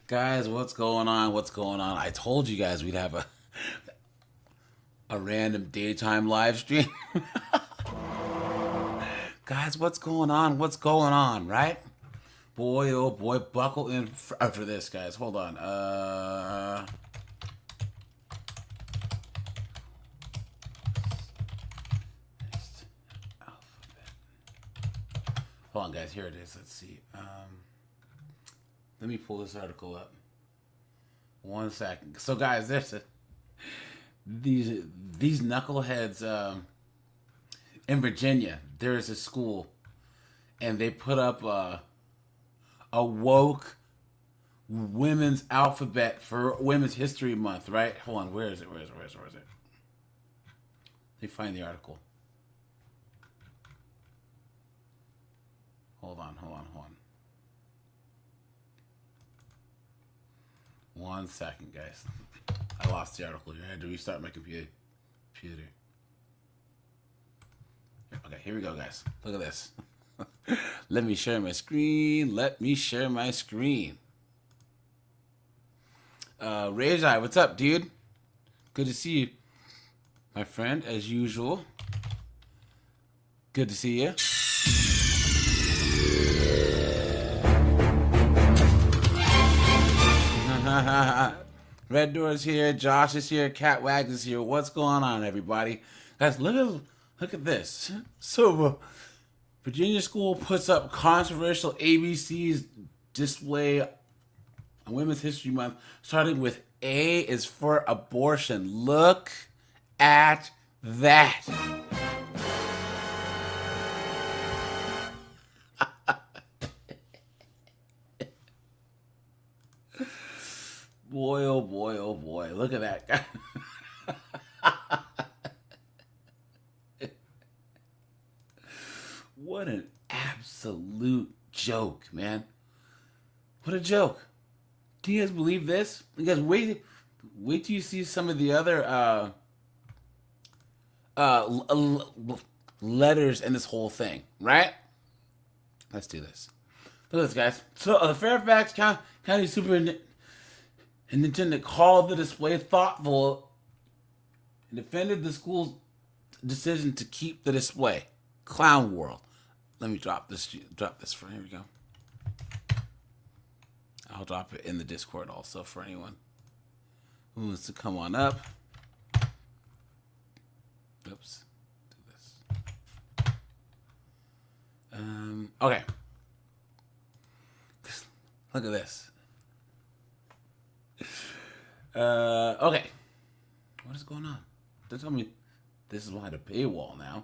Guys, what's going on? What's going on? I told you guys we'd have a random daytime live stream. Guys, what's going on? What's going on, right? Boy, oh boy, buckle in for this, guys. Hold on. Hold on, guys. Here it is. Let's see. Let me pull this article up. 1 second. So, guys, these knuckleheads in Virginia. There is a school, and they put up a woke women's alphabet for Women's History Month. Right? Hold on. Where is it? Where is it? Let me find the article. Hold on. 1 second, guys. I lost the article. I had to restart my computer. Okay, here we go, guys. Look at this. Let me share my screen. Rajai, what's up, dude? Good to see you, my friend, as usual. Good to see you. Red Door's here, Josh is here, Cat Wags is here. What's going on, everybody? Guys, look at this. So, Virginia school puts up controversial ABCs display on Women's History Month, starting with A is for abortion. Look at that. Boy, oh boy, oh boy. Look at that guy. What an absolute joke, man. What a joke. Can you guys believe this? You guys wait till you see some of the other letters in this whole thing, right? Let's do this. Look at this, guys. So the Fairfax County Superintendent called the display thoughtful and defended the school's decision to keep the display. Clown World. Let me drop this for here we go. I'll drop it in the Discord also for anyone who wants to come on up. Oops. Do this. Okay. Look at this. Okay. What is going on? Don't tell me this is behind a paywall now.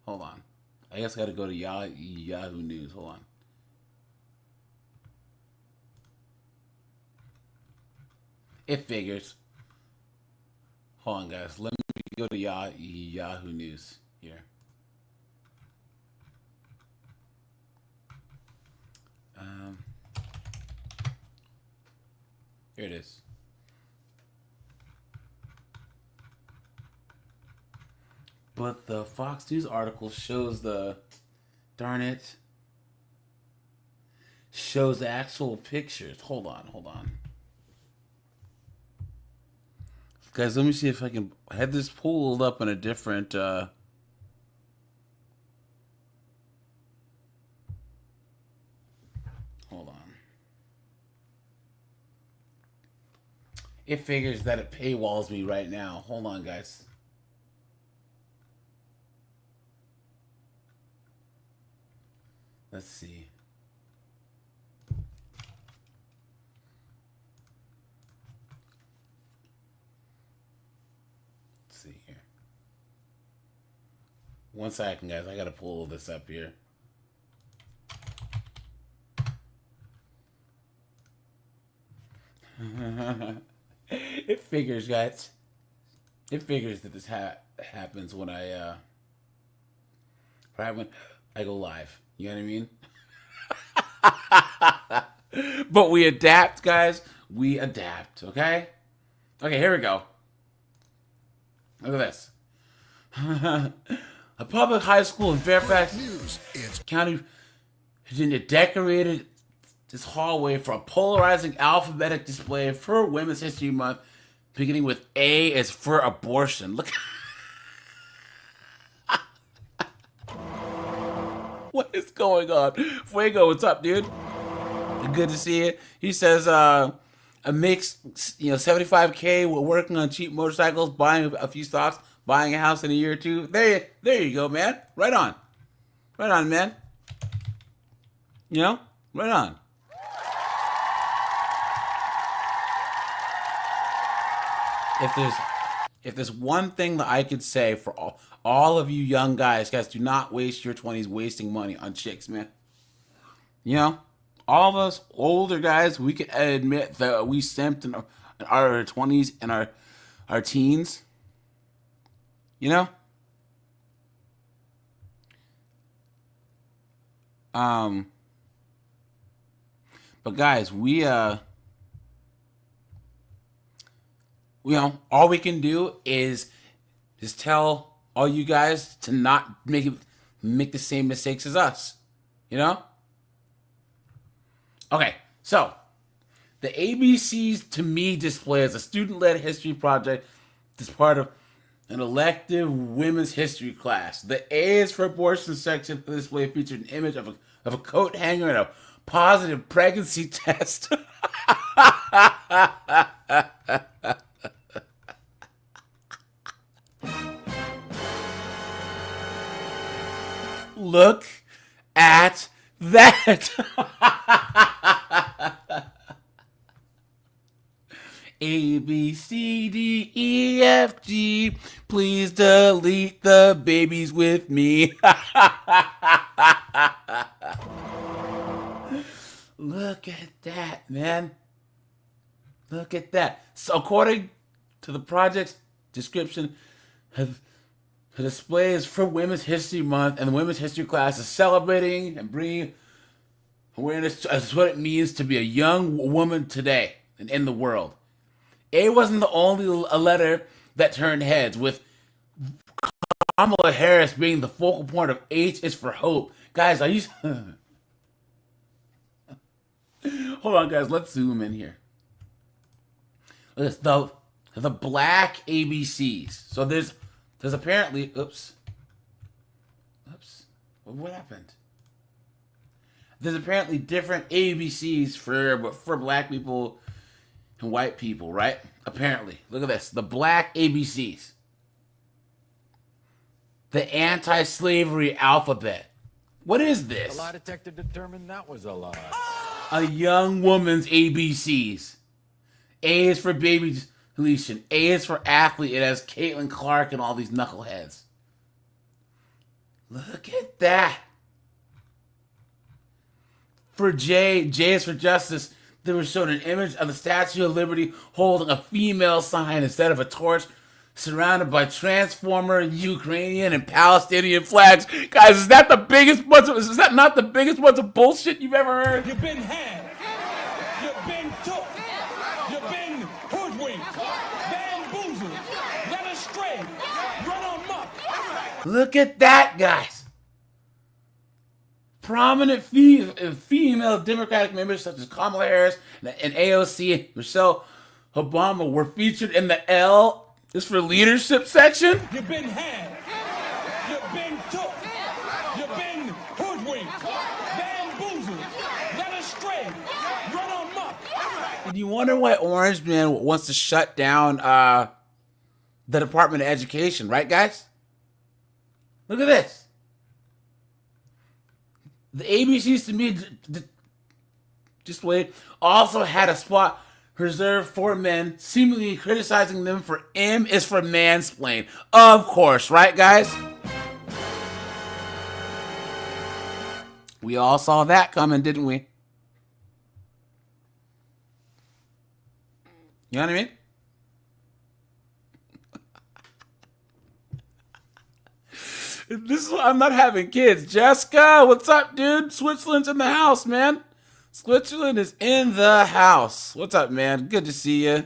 Hold on. I guess I gotta go to Yahoo News. Hold on. It figures. Hold on, guys. Let me go to Yahoo News here. Here it is. But the Fox News article shows shows the actual pictures. Hold on. Guys, let me see if I can have this pulled up in a different, hold on. It figures that it paywalls me right now. Hold on, guys. Let's see. Let's see here. 1 second, guys. I gotta pull this up here. It figures, guys. It figures that this happens when I when I go live. You know what I mean? But we adapt, guys. We adapt, okay? Okay, here we go. Look at this. A public high school in Fairfax County, Virginia, decorated this hallway for a polarizing alphabetic display for Women's History Month, beginning with A is for abortion. Look. What is going on? Fuego, what's up, dude? Good to see you. He says, a mix, 75K. We're working on cheap motorcycles, buying a few stocks, buying a house in a year or two. There you go, man. Right on, man. Right on. If there's one thing that I could say for all of you young guys, do not waste your 20s wasting money on chicks, man. All of us older guys, we can admit that we simped in our 20s and our teens. But guys, all we can do is tell all you guys to not make the same mistakes as us. Okay, so the ABCs to me display is a student-led history project that's part of an elective women's history class. The A is for abortion section of the display featured an image of a coat hanger and a positive pregnancy test. Look at that. A, B, C, D, E, F, G. Please delete the babies with me. Look at that, man. Look at that. So according to the project's description, the display is for Women's History Month, and the Women's History class is celebrating and bringing awareness as what it means to be a young woman today and in the world. A wasn't the only letter that turned heads, with Kamala Harris being the focal point of H is for hope. Guys, hold on, guys. Let's zoom in here. Look at this, the black ABCs. So there's apparently, oops. What happened? There's apparently different ABCs for black people and white people, right? Apparently. Look at this. The black ABCs. The anti-slavery alphabet. What is this? The lie detector determined that was a lie. A young woman's ABCs. A is for baby deletion. A is for athlete. It has Caitlin Clark and all these knuckleheads. Look at that. For J is for justice. They were shown an image of the Statue of Liberty holding a female sign instead of a torch, surrounded by Transformer, Ukrainian, and Palestinian flags. Guys, is that not the biggest bunch of bullshit you've ever heard? You've been had. You've been took. You've been hoodwinked, bamboozled, led astray, run amok. Look at that, guys. Prominent female Democratic members such as Kamala Harris and AOC and Michelle Obama were featured in the L is for leadership section. You've been had. You've been took. You've been hoodwinked, bamboozled, led astray, run amok. And you wonder why Orange Man wants to shut down the Department of Education, right, guys? Look at this. The ABCs to me just wait also had a spot reserved for men, seemingly criticizing them for M is for mansplain. Of course, right, guys? We all saw that coming, didn't we? You know what I mean? This is why I'm not having kids. Jessica, what's up, dude? Switzerland's in the house, man. Switzerland is in the house. What's up, man? Good to see you.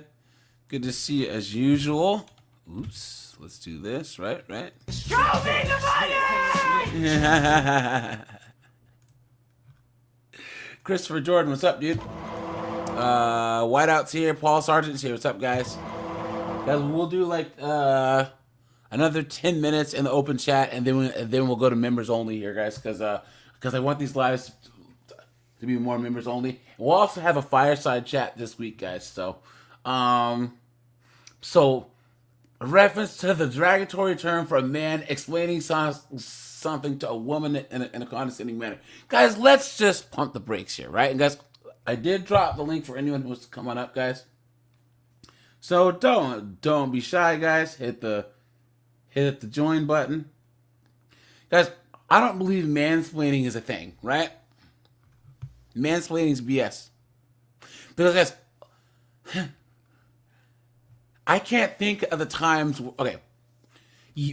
Good to see you as usual. Oops. Let's do this. Right. Show me the money! Christopher Jordan, what's up, dude? Whiteout's here. Paul Sargent's here. What's up, guys? Guys, we'll do like another 10 minutes in the open chat, and then we'll go to members only here, guys, because I want these lives to be more members only. We'll also have a fireside chat this week, guys. So, so a reference to the derogatory term for a man explaining something to a woman in a condescending manner. Guys, let's just pump the brakes here, right? And guys, I did drop the link for anyone who wants to come on up, guys. So don't be shy, guys. Hit the join button. Guys, I don't believe mansplaining is a thing, right? Mansplaining is BS. Because guys, I can't think of the times. Okay,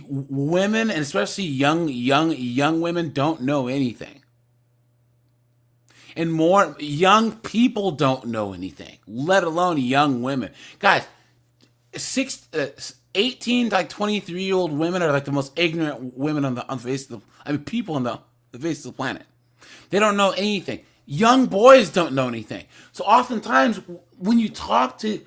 women, and especially young women, don't know anything, and more young people don't know anything, let alone young women. Guys, 18 to like 23-year-old women are like the most ignorant women on the face of people on the face of the planet. They don't know anything. Young boys don't know anything. So oftentimes when you talk to,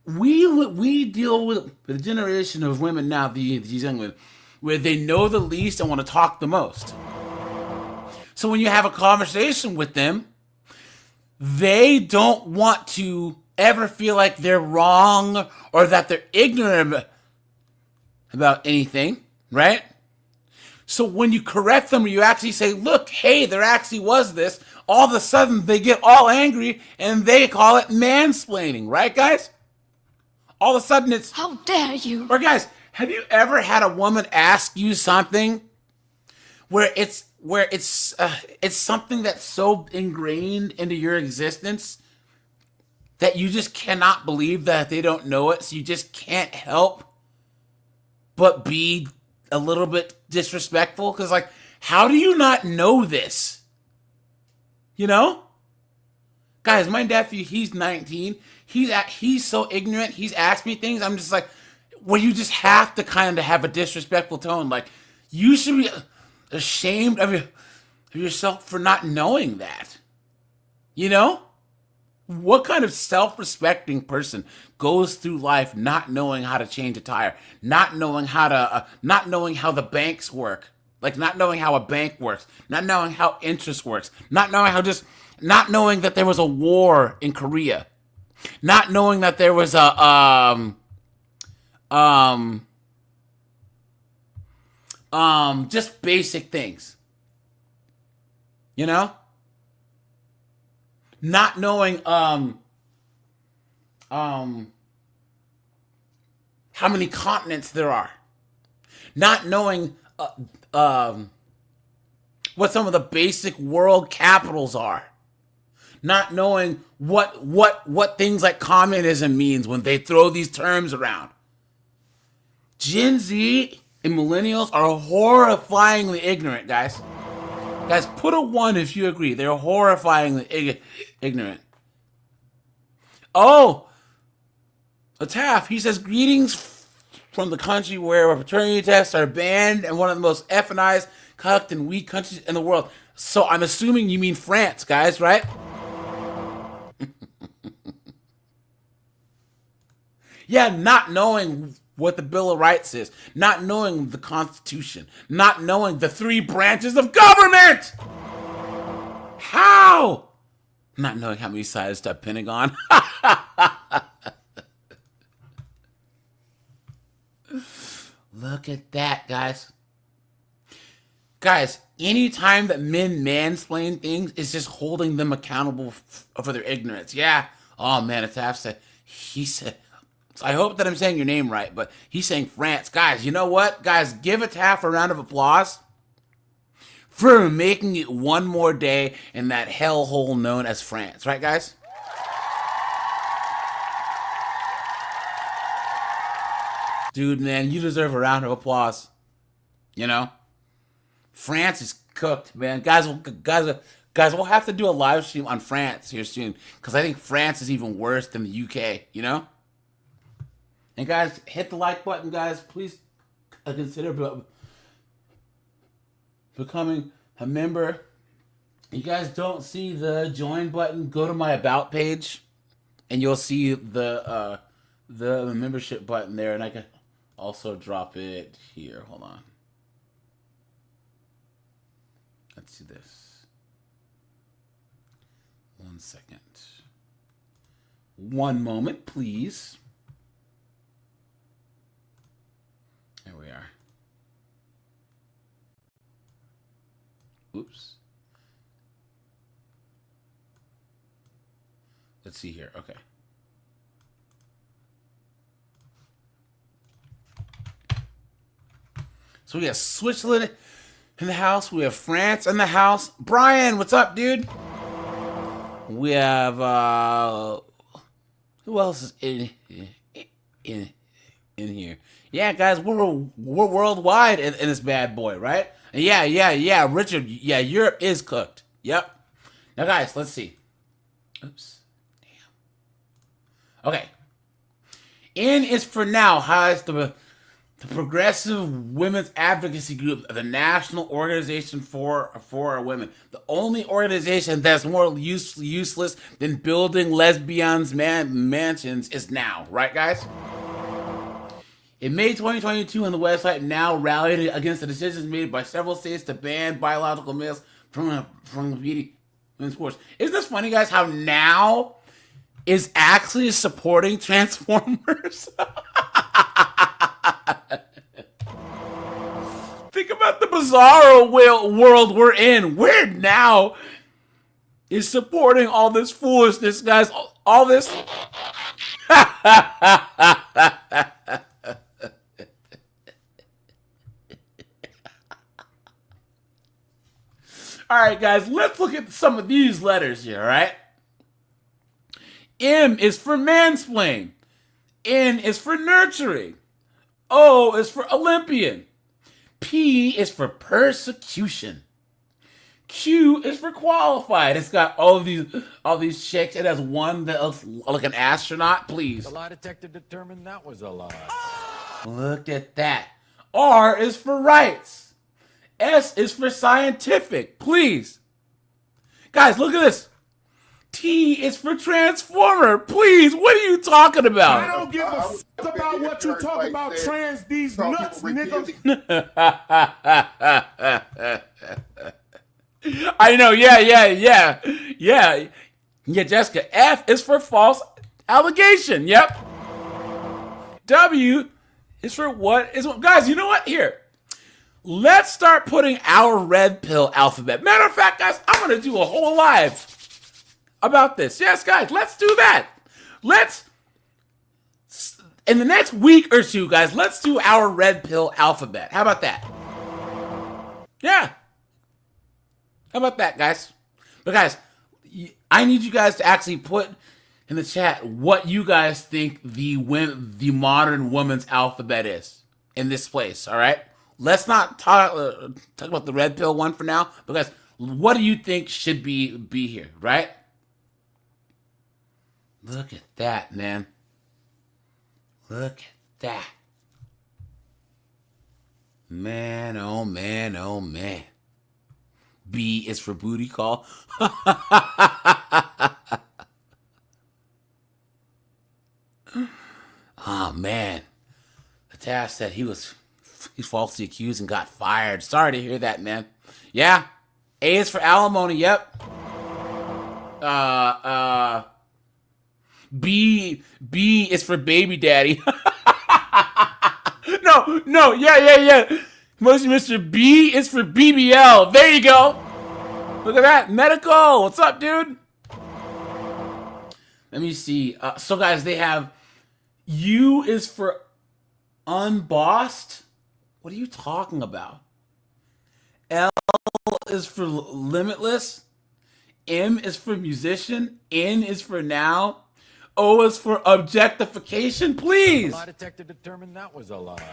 we deal with a generation of women now, these young women, where they know the least and want to talk the most. So when you have a conversation with them, they don't want to ever feel like they're wrong or that they're ignorant about anything, right? So when you correct them, or you actually say, look, hey, there actually was this, all of a sudden they get all angry and they call it mansplaining, right, guys? All of a sudden it's, how dare you? Or guys, have you ever had a woman ask you something where it's something that's so ingrained into your existence that you just cannot believe that they don't know it, so you just can't help but be a little bit disrespectful? Because, like, how do you not know this? You know? Guys, my nephew, he's 19. He's so ignorant. He's asked me things. I'm just like, well, you just have to kind of have a disrespectful tone. Like, you should be ashamed of yourself for not knowing that. You know? What kind of self-respecting person goes through life not knowing how to change a tire, not knowing how the banks work, like not knowing how a bank works, not knowing how interest works, not knowing that there was a war in Korea, not knowing that there was just basic things, you know? Not knowing how many continents there are. Not knowing what some of the basic world capitals are. Not knowing what things like communism means when they throw these terms around. Gen Z and millennials are horrifyingly ignorant, guys. Guys, put a 1 if you agree. They're horrifyingly ignorant. Oh, a Taff. He says, greetings from the country where paternity tests are banned and one of the most F&I's, cucked, and weak countries in the world. So I'm assuming you mean France, guys, right? Yeah, not knowing what the Bill of Rights is, not knowing the Constitution, not knowing the 3 branches of government. How? Not knowing how many sides to a Pentagon. Look at that, guys. Guys, anytime that men mansplain things, it's just holding them accountable for their ignorance. Yeah. Oh, man, it's after he said... I hope that I'm saying your name right, but he's saying France. Guys, you know what? Guys, give it half a round of applause for making it one more day in that hellhole known as France. Right, guys? Dude, man, you deserve a round of applause. You know? France is cooked, man. Guys, we'll have to do a live stream on France here soon, because I think France is even worse than the UK, you know? And guys, hit the like button, guys. Please consider becoming a member You guys don't see the join button, go to my about page and you'll see the membership button there, and I can also drop it here. Hold on. Let's see this. 1 second. One moment, please. There we are. Oops. Let's see here. Okay. So we have Switzerland in the house. We have France in the house. Brian, what's up, dude? We have who else is in here? Yeah, guys, we're worldwide in this bad boy, right? And yeah, Richard. Yeah, Europe is cooked. Yep. Now, guys, let's see. Oops. Okay. N is for now. Highlights the Progressive Women's Advocacy Group, the National Organization for Women. The only organization that's more useless than building lesbians' mansions is now. Right, guys? In May 2022, on the website Now rallied against the decisions made by several states to ban biological males from competing in sports. Isn't this funny, guys, how Now is actually supporting Transformers? Think about the bizarro world we're in. Where Now is supporting all this foolishness, guys. All this. All right, guys, let's look at some of these letters here, all right? M is for mansplain. N is for nurturing. O is for Olympian. P is for persecution. Q is for qualified. It's got all these checks. It has one that looks like an astronaut. Please. The lie detector determined that was a lie. Look at that. R is for rights. S is for scientific. Please. Guys, look at this. T is for transformer. Please. What are you talking about? I don't give a f about what you talk about, trans these nuts, nigga. I know, yeah, Jessica. F is for false allegation. Yep. W is for what is what. Guys, you know what? Here, let's start putting our red pill alphabet. Matter of fact, guys, I'm gonna do a whole live about this. Yes, guys, let's do that. Let's in the next week or two, guys. Let's do our red pill alphabet. How about that? Yeah. How about that, guys? But guys, I need you guys to actually put in the chat what you guys think the modern woman's alphabet is in this place. All right, let's not talk about the red pill one for now. But guys, what do you think should be here? Right? Look at that, man. Look at that. Man, oh man, oh man. B is for booty call. Oh man. Tash said he's falsely accused and got fired. Sorry to hear that, man. Yeah. A is for alimony, yep. B is for baby daddy. No, yeah. Mr. B is for BBL. There you go. Look at that. Medical. What's up, dude? Let me see. So, guys, they have U is for unbossed. What are you talking about? L is for limitless. M is for musician. N is for now. O is for objectification. Please. The lie detector determined that was a lie.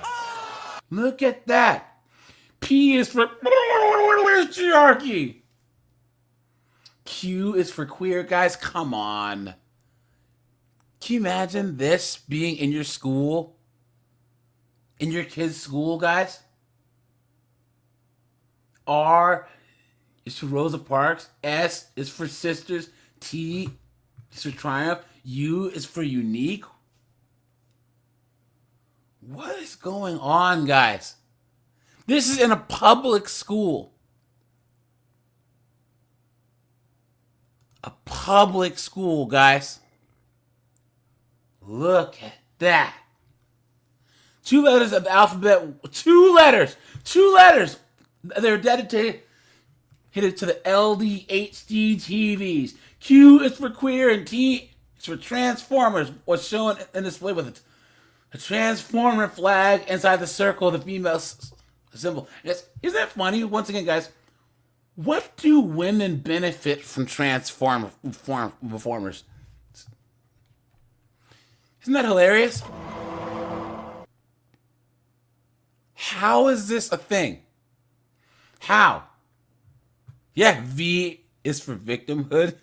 Look at that. P is for patriarchy. Q is for queer. Guys, come on. Can you imagine this being in your school? In your kid's school, guys? R is for Rosa Parks. S is for sisters. T is for triumph. U is for unique. What is going on, guys? This is in a public school. A public school, guys. Look at that. 2 letters of the alphabet. 2 letters. 2 letters. They're dedicated to the LDHD TVs. Q is for queer and T is for Transformers. What's shown in display with a Transformer flag inside the circle of the female symbol. Yes, isn't that funny? Once again, guys, what do women benefit from Transformers? Isn't that hilarious? How is this a thing? How? Yeah, V is for victimhood.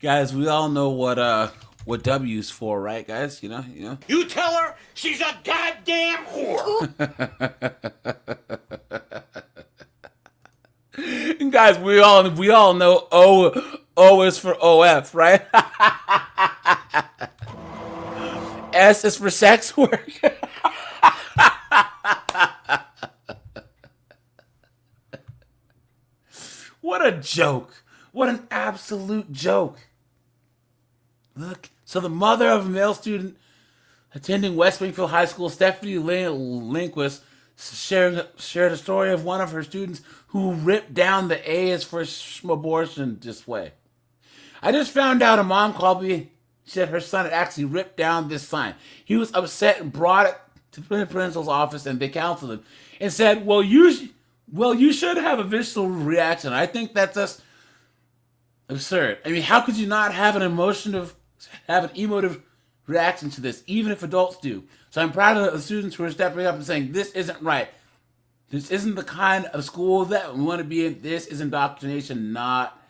Guys, we all know what W is for, right, guys? You know. You tell her she's a goddamn whore. And guys, we all know O is for OF, right? S is for sex work. What a joke. What an absolute joke. Look, so the mother of a male student attending West Springfield High School, Stephanie Lindquist, shared a story of one of her students who ripped down the A is for abortion display. I just found out a mom called me. She said her son had actually ripped down this sign. He was upset and brought it to the principal's office, and they counseled him and said, "Well, you should have a visceral reaction." I think that's just absurd. I mean, how could you not have an emotive reaction to this, even if adults do? So I'm proud of the students who are stepping up and saying, this isn't right. This isn't the kind of school that we want to be in. This is indoctrination, not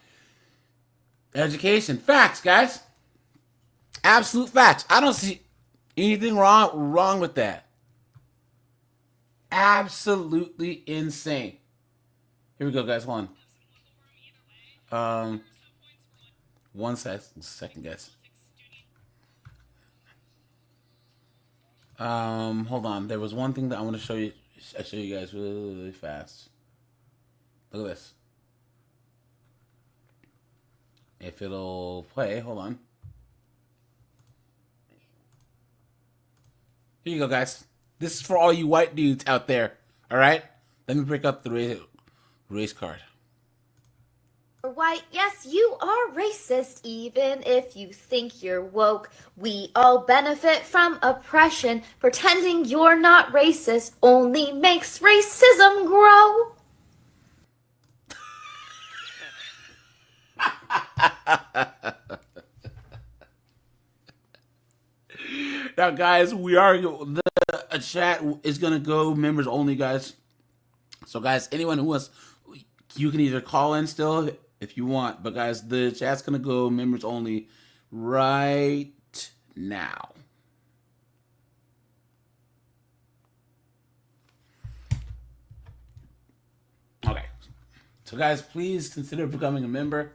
education. Facts, guys. Absolute facts. I don't see anything wrong with that. Absolutely insane. Here we go, guys. Hold on. One second, guys. Hold on. There was one thing that I want to show you. I show you guys really fast. Look at this. If it'll play, hold on. Here you go, guys. This is for all you white dudes out there. All right. Let me break up the race card. White, yes, you are racist, even if you think you're woke. We all benefit from oppression. Pretending you're not racist only makes racism grow. Now, guys, the chat is gonna go members only, guys. So, guys, anyone who wants, you can either call in still if you want, but guys, the chat's gonna go members only right now. Okay, so guys, please consider becoming a member.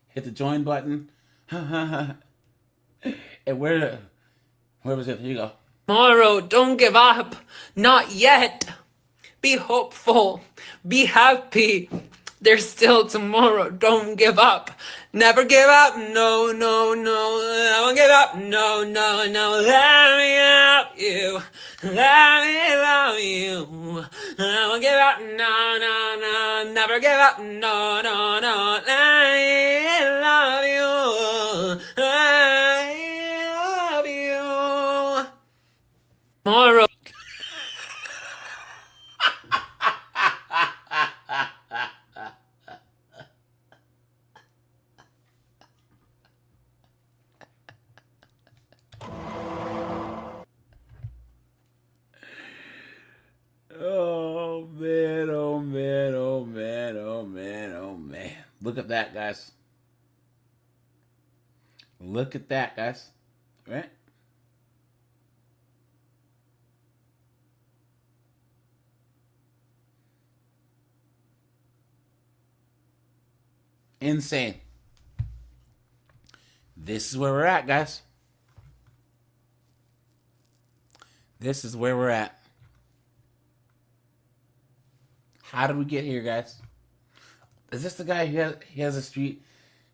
Hit the join button. And where was it? Here you go. Tomorrow, don't give up. Not yet. Be hopeful. Be happy. There's still tomorrow. Don't give up. Never give up. No, no, no. I won't give up. No, no, no. Let me love you. Let me love you. I won't give up. No, no, no. Never give up. No, no, no. Let me love you. I love you. Tomorrow. Oh man, oh man, oh man, oh man, oh man. Look at that, guys. Look at that, guys. Right? Insane. This is where we're at, guys. This is where we're at. How did we get here, guys? Is this the guy who has a street?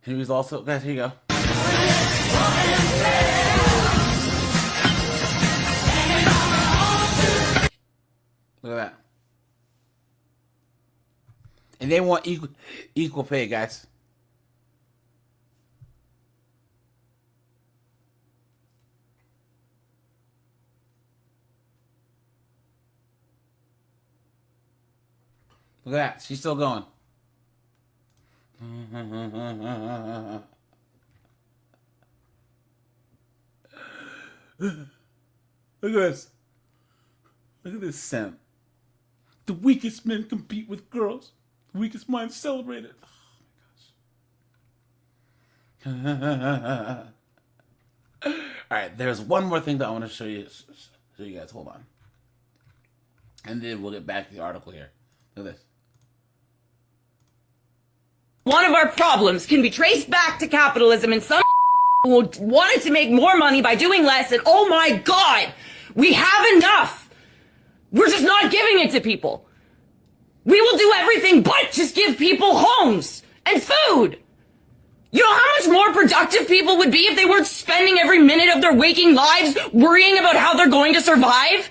And he was also, guys, here you go. Look at that. And they want equal pay, guys. Look at that. She's still going. Look at this. Look at this simp. The weakest men compete with girls. The weakest minds celebrated. Oh my gosh. Alright, there's one more thing that I want to show you guys. Hold on. And then we'll get back to the article here. Look at this. One of our problems can be traced back to capitalism and some who wanted to make more money by doing less, and oh my God, we have enough. We're just not giving it to people. We will do everything but just give people homes and food. You know how much more productive people would be if they weren't spending every minute of their waking lives worrying about how they're going to survive?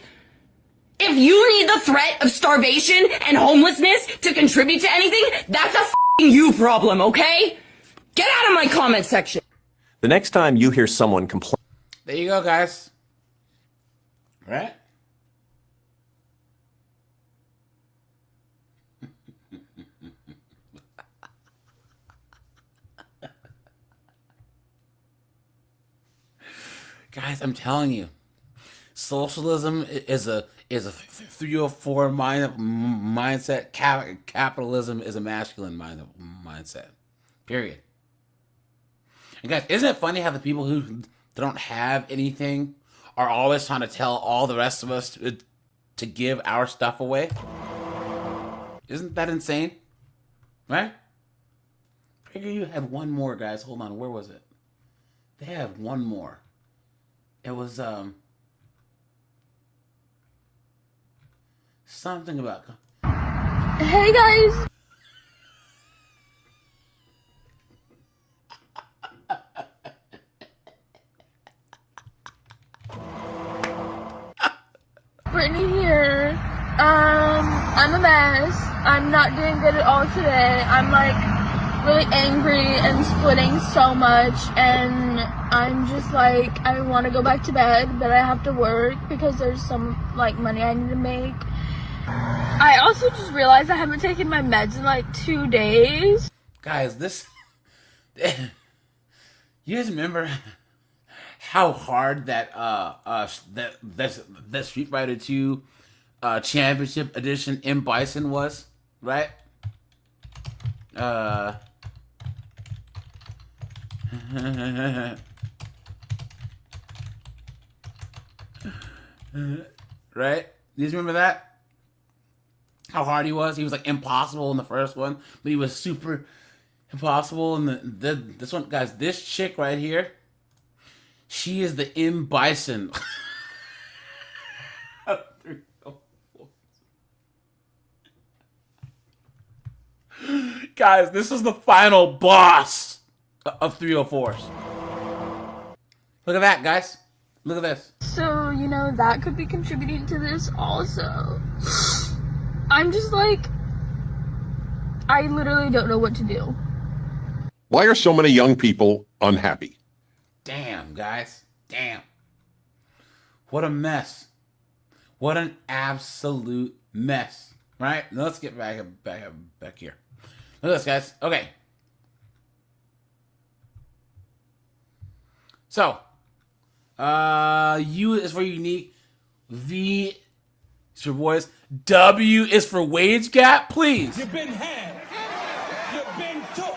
If you need the threat of starvation and homelessness to contribute to anything, that's a you problem, okay? Get out of my comment section. The next time you hear someone complain. There you go, guys. Right? Guys, I'm telling you, socialism is a 304 mindset. Capitalism is a masculine mindset. Period. And guys, isn't it funny how the people who don't have anything are always trying to tell all the rest of us to give our stuff away? Isn't that insane? Right? I figure you had one more, guys. Hold on, where was it? They have one more. It was something about. Hey guys. Brittany here. I'm a mess. I'm not doing good at all today. I'm like really angry and splitting so much, and I'm just like, I want to go back to bed, but I have to work because there's some like money I need to make. I also just realized I haven't taken my meds in like 2 days. Guys, this you guys remember how hard that Street Fighter 2 Championship Edition M Bison was, right? Right? You guys remember that? How hard he was? He was like impossible in the first one, but he was super impossible in this one. Guys, this chick right here, she is the M Bison. Guys, this is the final boss of 304s. Look at that, guys. Look at this. So, you know, that could be contributing to this also. I'm just like, I literally don't know what to do. Why are so many young people unhappy? Damn, guys. Damn. What a mess. What an absolute mess. Right? Now let's get back here. Look at this, guys. Okay. So, U is for unique. V is for boys. W is for wage gap, please. You've been had. You've been took.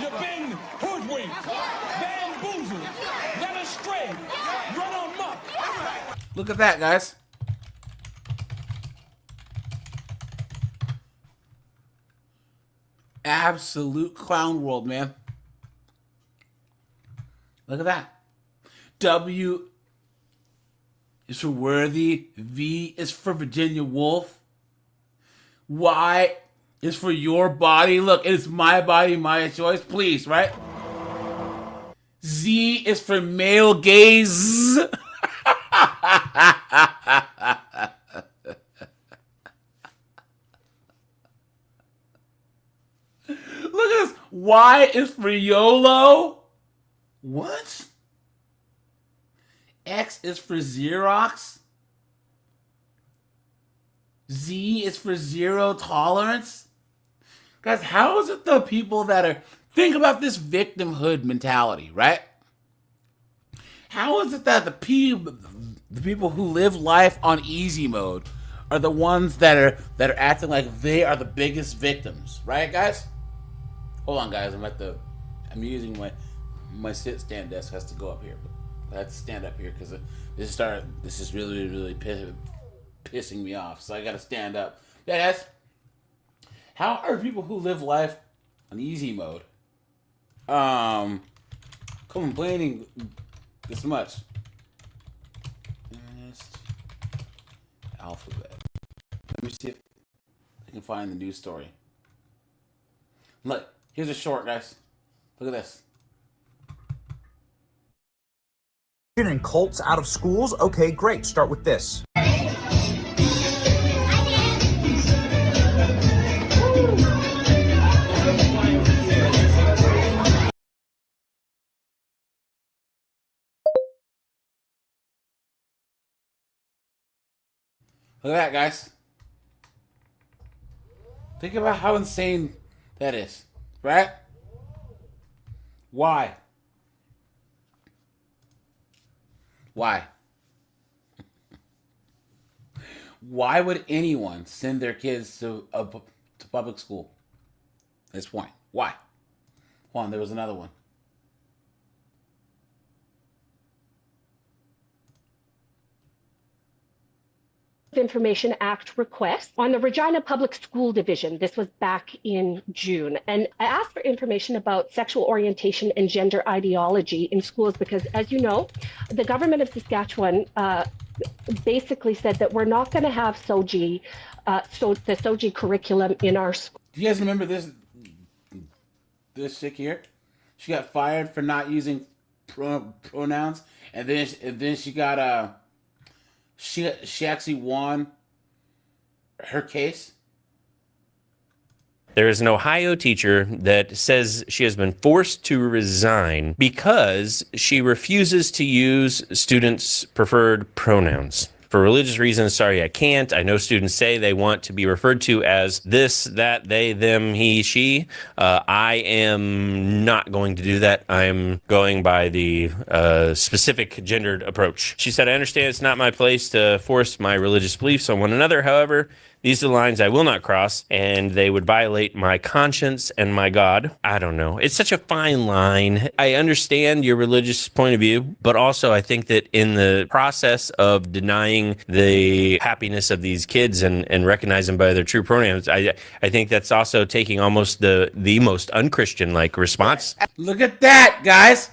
You've been hoodwinked. Bamboozled. Led astray. Run amok. Look at that, guys. absolute clown world, man. Look at that. W is for worthy. V is for Virginia Woolf. Y is for your body. Look, it's my body, my choice. Please, right? Z is for male gaze. Look at this. Y is for YOLO. What? X is for Xerox. Z is for zero tolerance. Guys, how is it the people that are... Think about this victimhood mentality, right? How is it that the people who live life on easy mode are the ones that are acting like they are the biggest victims, right, guys? Hold on, guys. I'm using my sit stand desk has to go up here, but I have to stand up here because this is really pissing me off. So I got to stand up. Yeah, guys. How are people who live life on easy mode complaining this much? Alphabet. Let me see if I can find the news story. Look, here's a short, guys. Look at this. And cults out of schools? Okay, great. Start with this. Look at that, guys. Think about how insane that is, right? Why? Why? Why would anyone send their kids to public school at this point? Why? Hold on, there was another one. Information Act request on the Regina Public School Division. This was back in June. And I asked for information about sexual orientation and gender ideology in schools because, as you know, the government of Saskatchewan basically said that we're not going to have SOGI, the SOGI curriculum in our school. Do you guys remember this chick here? She got fired for not using pronouns, and then she got She actually won her case. There is an Ohio teacher that says she has been forced to resign because she refuses to use students' preferred pronouns. For religious reasons, sorry, I can't. I know students say they want to be referred to as this, that, they, them, he, she. I am not going to do that. I'm going by the specific gendered approach. She said, I understand it's not my place to force my religious beliefs on one another. However, these are the lines I will not cross, and they would violate my conscience and my God. I don't know. It's such a fine line. I understand your religious point of view, but also I think that in the process of denying the happiness of these kids and recognizing by their true pronouns, I think that's also taking almost the most unchristian-like response. Look at that, guys.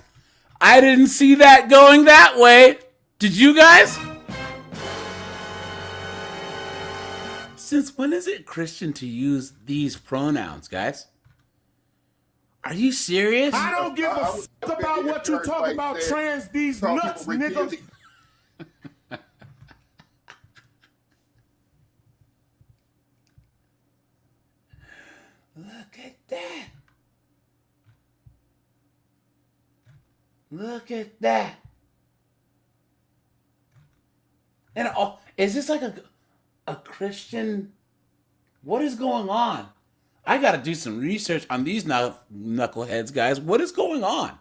I didn't see that going that way. Did you guys? Since when is it Christian to use these pronouns, guys? Are you serious? I don't give a f about what you talk about trans these nuts, nigga. Look at that. Look at that. And is this like a Christian? What is going on? I got to do some research on these knuckleheads, guys. What is going on?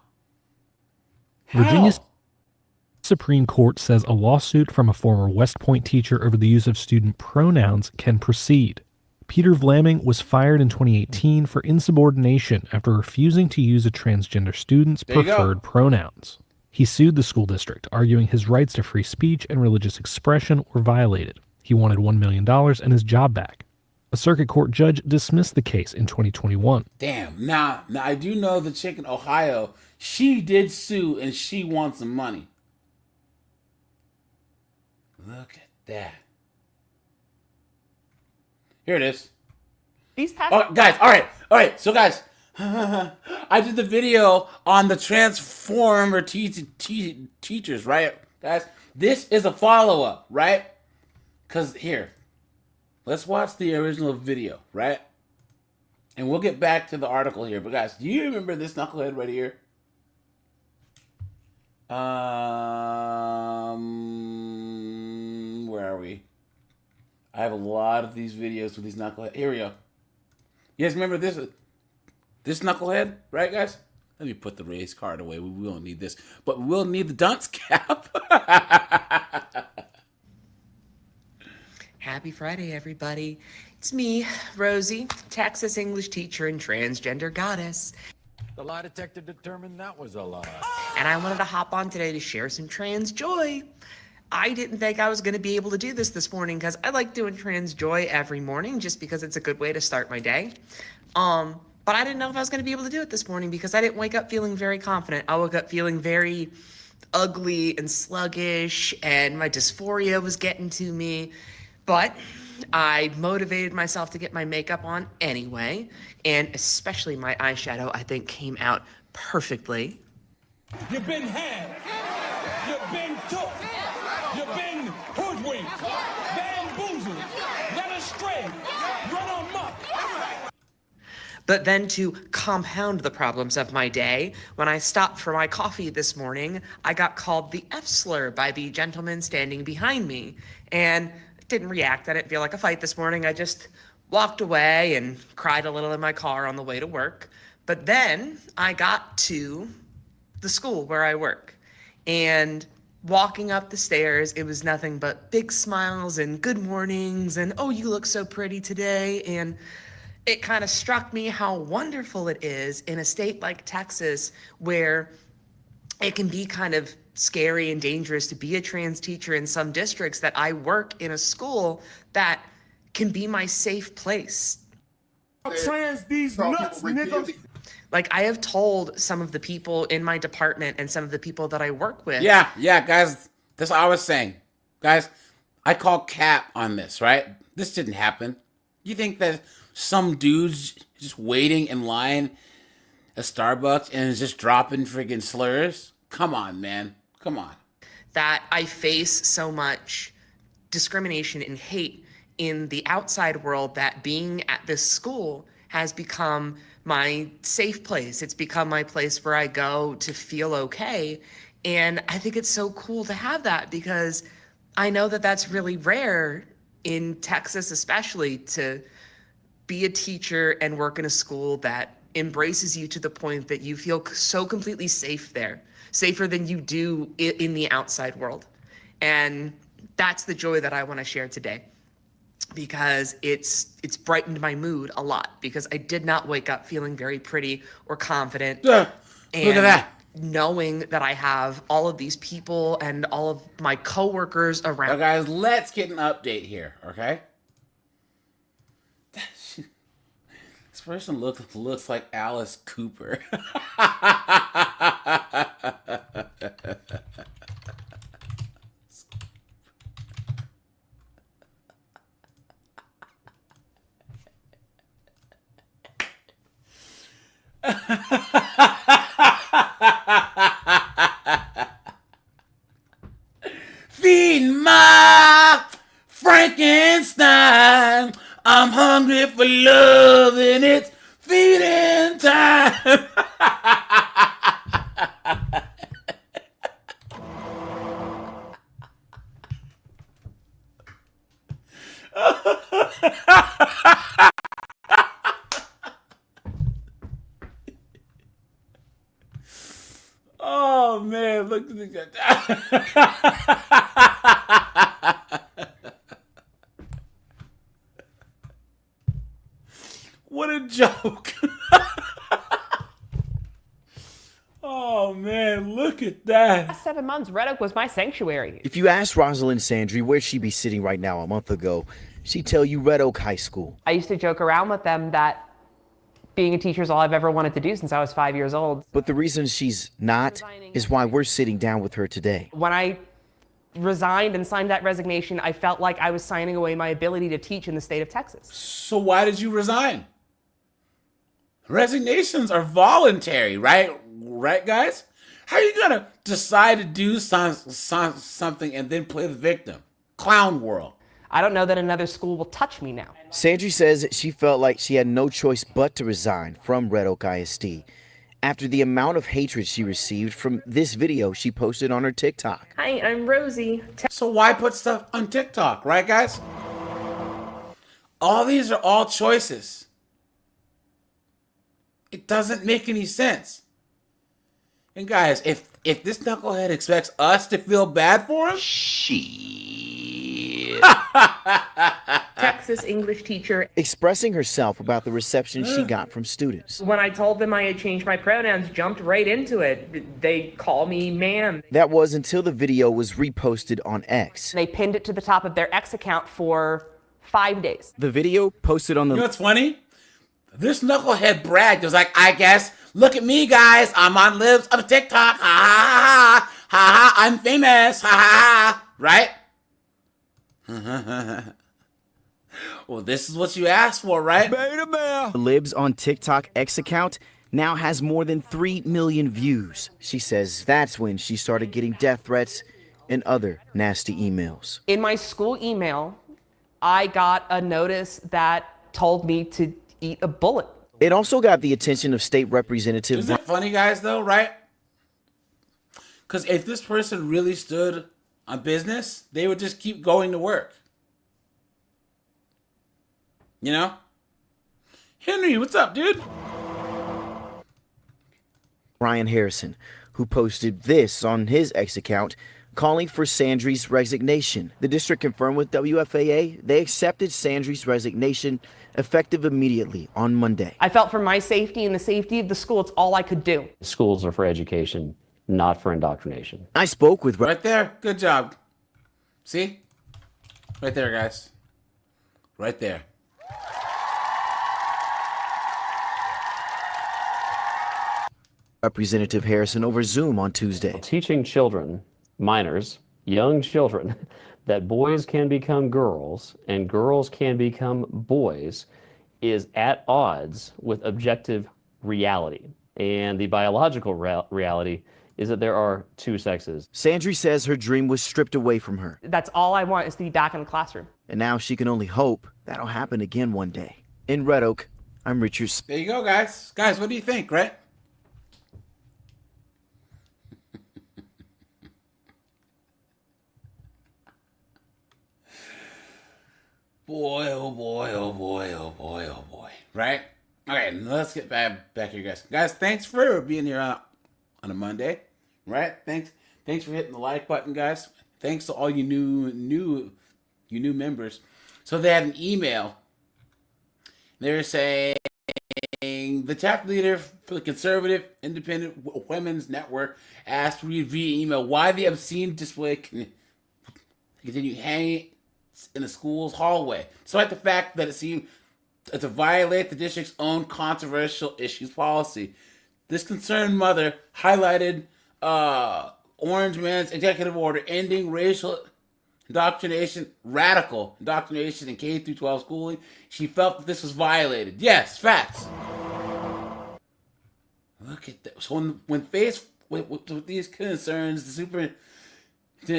Virginia's Supreme Court says a lawsuit from a former West Point teacher over the use of student pronouns can proceed. Peter Vlaming was fired in 2018 for insubordination after refusing to use a transgender student's preferred pronouns. He sued the school district, arguing his rights to free speech and religious expression were violated. He wanted $1 million and his job back. A circuit court judge dismissed the case in 2021. Damn. Now I do know the chick in Ohio, she did sue and she wants some money. Look at that. Here it is. These past guys, all right. So guys, I did the video on the transformer teachers, right? Guys, this is a follow-up, right? Because here, let's watch the original video, right? And we'll get back to the article here. But guys, do you remember this knucklehead right here? Where are we? I have a lot of these videos with these knuckleheads. Here we go. You guys remember this knucklehead, right, guys? Let me put the race card away. We won't need this, but we will need the dunce cap. Happy Friday, everybody. It's me, Rosie, Texas English teacher and transgender goddess. The lie detector determined that was a lie. And I wanted to hop on today to share some trans joy. I didn't think I was going to be able to do this morning because I like doing trans joy every morning just because it's a good way to start my day. But I didn't know if I was going to be able to do it this morning because I didn't wake up feeling very confident. I woke up feeling very ugly and sluggish, and my dysphoria was getting to me. But I motivated myself to get my makeup on anyway, and especially my eyeshadow, I think, came out perfectly. You've been had. You've been took. You've been hoodwinked, bamboozled, led astray, run amok. But then to compound the problems of my day, when I stopped for my coffee this morning, I got called the F-slur by the gentleman standing behind me. And didn't react. I didn't feel like a fight this morning. I just walked away and cried a little in my car on the way to work. But then I got to the school where I work. And walking up the stairs, it was nothing but big smiles and good mornings and, oh, you look so pretty today. And it kind of struck me how wonderful it is in a state like Texas where it can be kind of scary and dangerous to be a trans teacher in some districts, that I work in a school that can be my safe place. Trans these nuts, nigga. Like, I have told some of the people in my department and some of the people that I work with. Yeah, guys, that's what I was saying. Guys, I call cap on this, right? This didn't happen. You think that some dude's just waiting in line at Starbucks and is just dropping friggin' slurs? Come on, man. Come on. That I face so much discrimination and hate in the outside world that being at this school has become my safe place. It's become my place where I go to feel okay. And I think it's so cool to have that because I know that that's really rare in Texas, especially, to be a teacher and work in a school that embraces you to the point that you feel so completely safe there, safer than you do in the outside world. And that's the joy that I want to share today, because it's brightened my mood a lot, because I did not wake up feeling very pretty or confident. Look at that. Knowing that I have all of these people and all of my coworkers around. Now, guys, let's get an update here, okay? This person looks like Alice Cooper. Feed my Frankenstein. I'm hungry for love and it's feeding time. Oh man, look at that. What a joke. Oh man, look at that. Last 7 months, Red Oak was my sanctuary. If you asked Rosalind Sandry where she'd be sitting right now a month ago, she'd tell you Red Oak High School. I used to joke around with them that being a teacher is all I've ever wanted to do since I was 5 years old. But the reason she's not is why we're sitting down with her today. When I resigned and signed that resignation, I felt like I was signing away my ability to teach in the state of Texas. So why did you resign? Resignations are voluntary, right? Right, guys? How are you going to decide to do something and then play the victim? Clown world. I don't know that another school will touch me now. Sandry says she felt like she had no choice but to resign from Red Oak ISD after the amount of hatred she received from this video she posted on her TikTok. Hi, I'm Rosie. So why put stuff on TikTok, right, guys? All these are all choices. It doesn't make any sense. And guys, if this knucklehead expects us to feel bad for him, Texas English teacher. Expressing herself about the reception she got from students. When I told them I had changed my pronouns, jumped right into it. They call me ma'am. That was until the video was reposted on X. They pinned it to the top of their X account for 5 days. The video posted on the... You know what's funny? This knucklehead bragged. It was like, I guess, look at me, guys. I'm on Libs of TikTok. Ha ha ha ha ha. I'm famous. Ha ha ha. Right? Well, this is what you asked for, right? The Libs on TikTok X account now has more than 3 million views. She says that's when she started getting death threats and other nasty emails. In my school email, I got a notice that told me to eat a bullet. It also got the attention of State Representative... Isn't it funny, guys, though, right? Because if this person really stood on business, they would just keep going to work. You know? Henry, what's up, dude? Brian Harrison, who posted this on his X account, calling for Sandry's resignation. The district confirmed with WFAA they accepted Sandry's resignation effective immediately on Monday. I felt for my safety and the safety of the school, it's all I could do. Schools are for education, not for indoctrination. I spoke with... Right there. Good job. See? Right there, guys. Right there. Representative Harrison over Zoom on Tuesday. Teaching children, minors, young children, that boys can become girls and girls can become boys is at odds with objective reality. And the biological reality is that there are two sexes. Sandry says her dream was stripped away from her. That's all I want is to be back in the classroom. And now she can only hope that'll happen again one day. In Red Oak, I'm Richard. There you go, guys. Guys, what do you think, right? Boy, oh boy, oh boy, oh boy, oh boy. Right? Okay, let's get back here, guys. Guys, thanks for being here on a Monday. Right? Thanks for hitting the like button, guys. Thanks to all you new members. So they had an email. They're saying the chapter leader for the Conservative Independent Women's Network asked to read via email why the obscene display continue hanging in the school's hallway, despite the fact that it seemed to violate the district's own controversial issues policy. This concerned mother highlighted Orange Man's executive order ending racial indoctrination, radical indoctrination in K-12 schooling. She felt that this was violated. Yes, facts. Look at that. So when faced with these concerns, the superintendent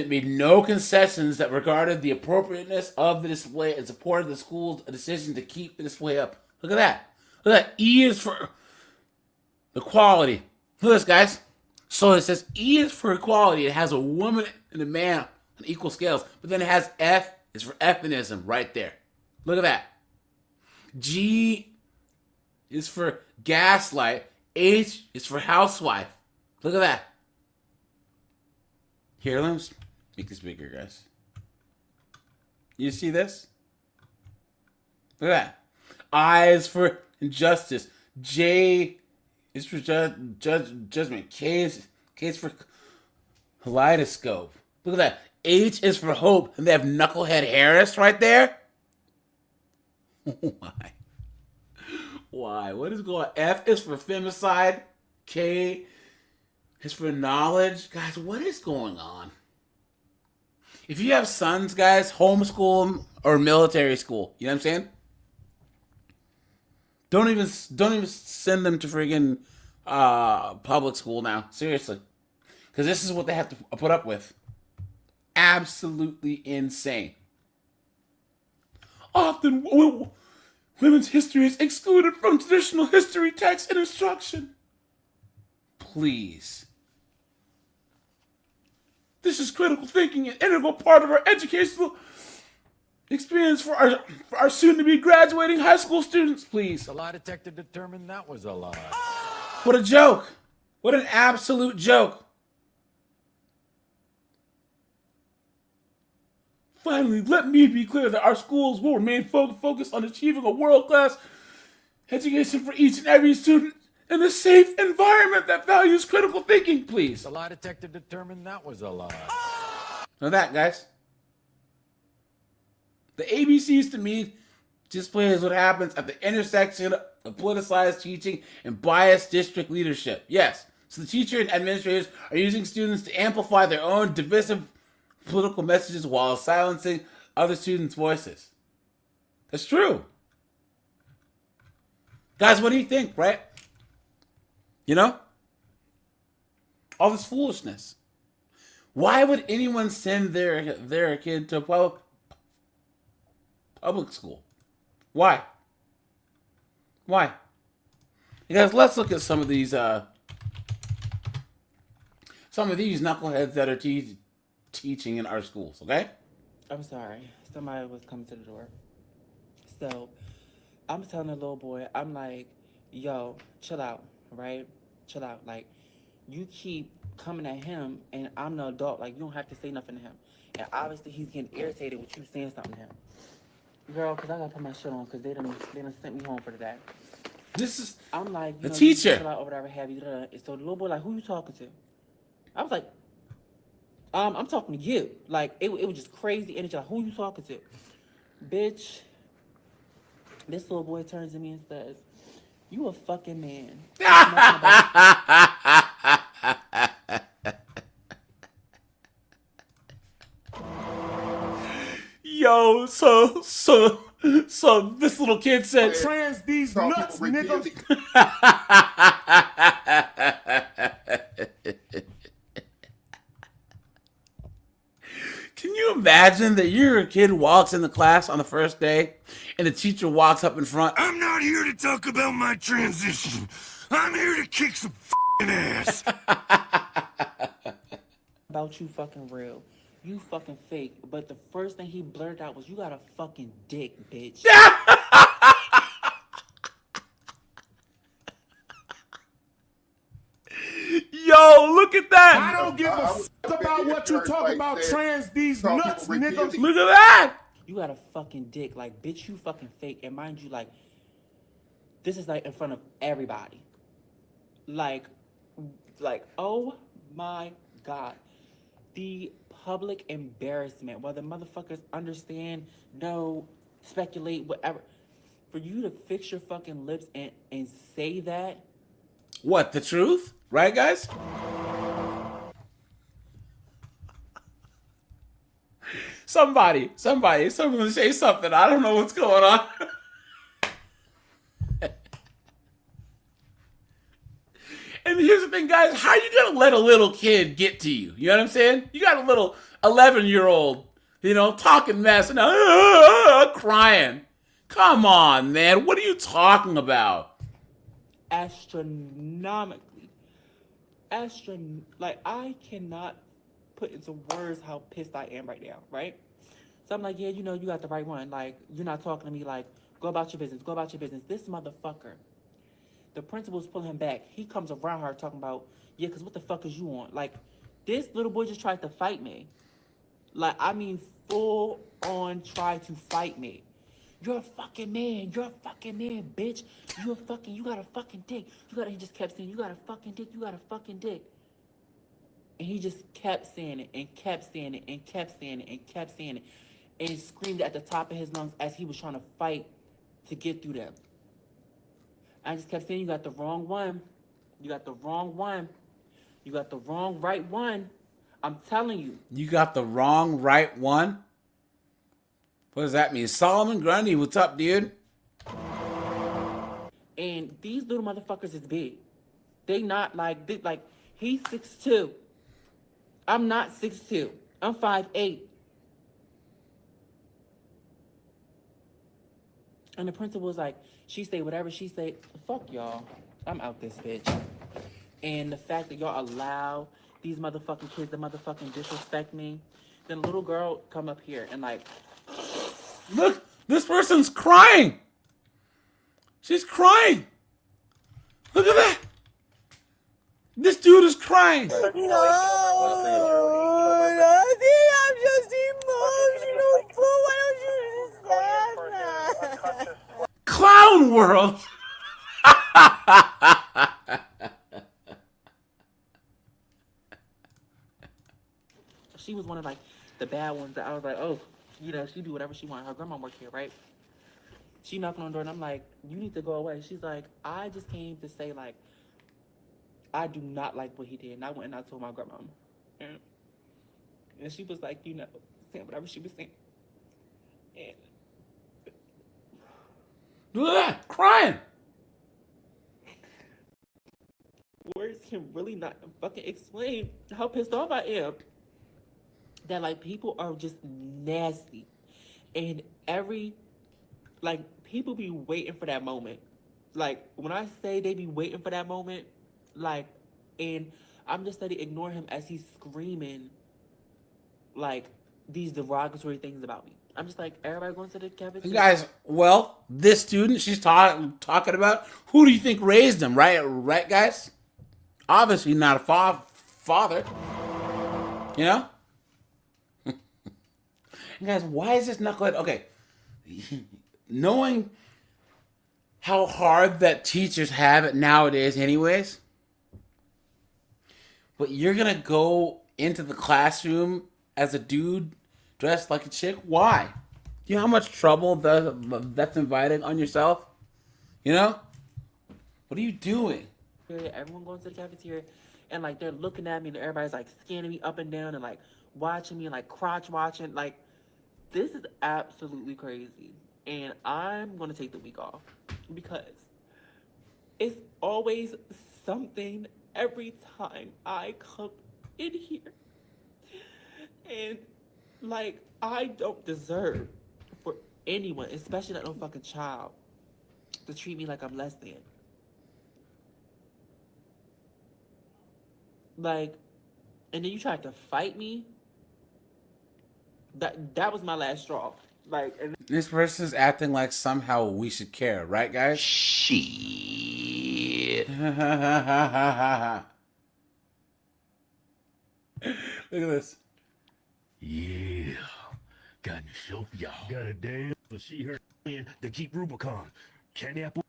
made no concessions that regarded the appropriateness of the display and supported the school's decision to keep the display up. Look at that. Look at that. E is for equality. Look at this, guys. So it says E is for equality. It has a woman and a man on equal scales. But then it has F is for feminism right there. Look at that. G is for gaslight. H is for housewife. Look at that. Here, let's make this bigger, guys. You see this? Look at that. I is for injustice. J is for judgment. K is for kaleidoscope. Look at that. H is for hope. And they have Knucklehead Harris right there. Why? Why? What is going on? F is for femicide. K is for knowledge. Guys, what is going on? If you have sons, guys, homeschool them or military school. You know what I'm saying? Don't even send them to friggin' public school now. Seriously. Because this is what they have to put up with. Absolutely insane. Often, women's history is excluded from traditional history texts and instruction. Please. This is critical thinking, an integral part of our educational experience for our soon-to-be graduating high school students, please. The lie detector determined that was a lie. What a joke. What an absolute joke. Finally, let me be clear that our schools will remain focused on achieving a world-class education for each and every student in a safe environment that values critical thinking, please. The lie detector determined that was a lie. Know that, guys. The ABCs to me displays what happens at the intersection of politicized teaching and biased district leadership. Yes, so the teacher and administrators are using students to amplify their own divisive political messages while silencing other students' voices. That's true. Guys, what do you think, right? You know? All this foolishness. Why would anyone send their kid to a public school? Why? Why? You guys, let's look at some of these knuckleheads that are teaching in our schools, okay? I'm sorry. Somebody was coming to the door. So, I'm telling the little boy, I'm like, yo, chill out, right? Chill out. Like, you keep coming at him, and I'm the adult. Like, you don't have to say nothing to him. And obviously, he's getting irritated with you saying something to him. Girl, because I got to put my shit on, because they done sent me home for the day. This is I'm like, the teacher. You chill out or whatever have you. So the little boy like, who you talking to? I was like, I'm talking to you. Like, it was just crazy energy. Like, who you talking to? Bitch, this little boy turns to me and says, you a fucking man. Yo, so this little kid said, trans these nuts, nigga. Can you imagine that your kid walks in the class on the first day and the teacher walks up in front? I'm not here to talk about my transition. I'm here to kick some ass. About you fucking real. You fucking fake. But the first thing he blurted out was, you got a fucking dick, bitch. Yo, look at that. I don't give a fuck about what you talk about, trans these nuts, nigga. Look at that. You got a fucking dick. Like, bitch, you fucking fake. And mind you, like, this is, like, in front of everybody. Like, oh my God. The public embarrassment, whether motherfuckers understand, know, speculate, whatever. For you to fix your fucking lips and say that. What, the truth? Right, guys? Somebody say something. I don't know what's going on. And here's the thing, guys. How are you going to let a little kid get to you? You know what I'm saying? You got a little 11-year-old, talking mess and crying. Come on, man. What are you talking about? Astronomically. Like, I cannot put into words how pissed I am right now, right? So I'm like, yeah, you got the right one. Like, you're not talking to me like, go about your business, go about your business. This motherfucker. The principal's pulling him back. He comes around her talking about, yeah, because what the fuck is you on? Like, this little boy just tried to fight me. Like, I mean, full on try to fight me. You're a fucking man. You're a fucking man, bitch. You got a fucking dick. He just kept saying, you got a fucking dick. You got a fucking dick. And he just kept saying it and kept saying it and kept saying it and kept saying it. And screamed at the top of his lungs as he was trying to fight to get through them. I just kept saying, you got the wrong one. You got the wrong one. You got the wrong right one. I'm telling you. You got the wrong right one? What does that mean? Solomon Grundy, what's up, dude? And these little motherfuckers is big. They not like big, like he's 6'2". I'm not 6'2". I'm 5'8". And the principal was like, she say whatever she say. Fuck y'all. I'm out this bitch. And the fact that y'all allow these motherfucking kids to motherfucking disrespect me. Then a little girl come up here and like, look, this person's crying. She's crying. Look at that. This dude is crying. No, nothing. I'm just emotional. Why don't you understand that? Clown world. she was one of like the bad ones that I was like, oh, you know, she do whatever she want. Her grandma work here, right? She knocking on the door and I'm like, you need to go away. She's like, I just came to say like, I do not like what he did. And I went and I told my grandma. And she was like, you know, saying whatever she was saying. And look at that, crying. Words can really not fucking explain how pissed off I am. That like people are just nasty. And people be waiting for that moment. Like when I say they be waiting for that moment, like, and I'm just steady ignoring him as he's screaming like these derogatory things about me. I'm just like, everybody going to the cafeteria. Guys, well, this student she's talking about, who do you think raised him, right? Right, guys? Obviously not a father. You know? And guys, why is this knucklehead? Okay. Knowing how hard that teachers have it nowadays anyways, but you're going to go into the classroom as a dude dressed like a chick? Why? You know how much trouble that's invited on yourself? You know? What are you doing? Everyone going to the cafeteria and like they're looking at me and everybody's like scanning me up and down and like watching me and like crotch watching. Like, this is absolutely crazy. And I'm going to take the week off because it's always something every time I come in here. And like, I don't deserve for anyone, especially not no fucking child, to treat me like I'm less than. Like, and then you tried to fight me. That was my last straw. Like, and this person's acting like somehow we should care, right, guys? Shit. Look at this. Yeah. Got to show y'all. Got a damn for she her to keep Rubicon. Candy apple.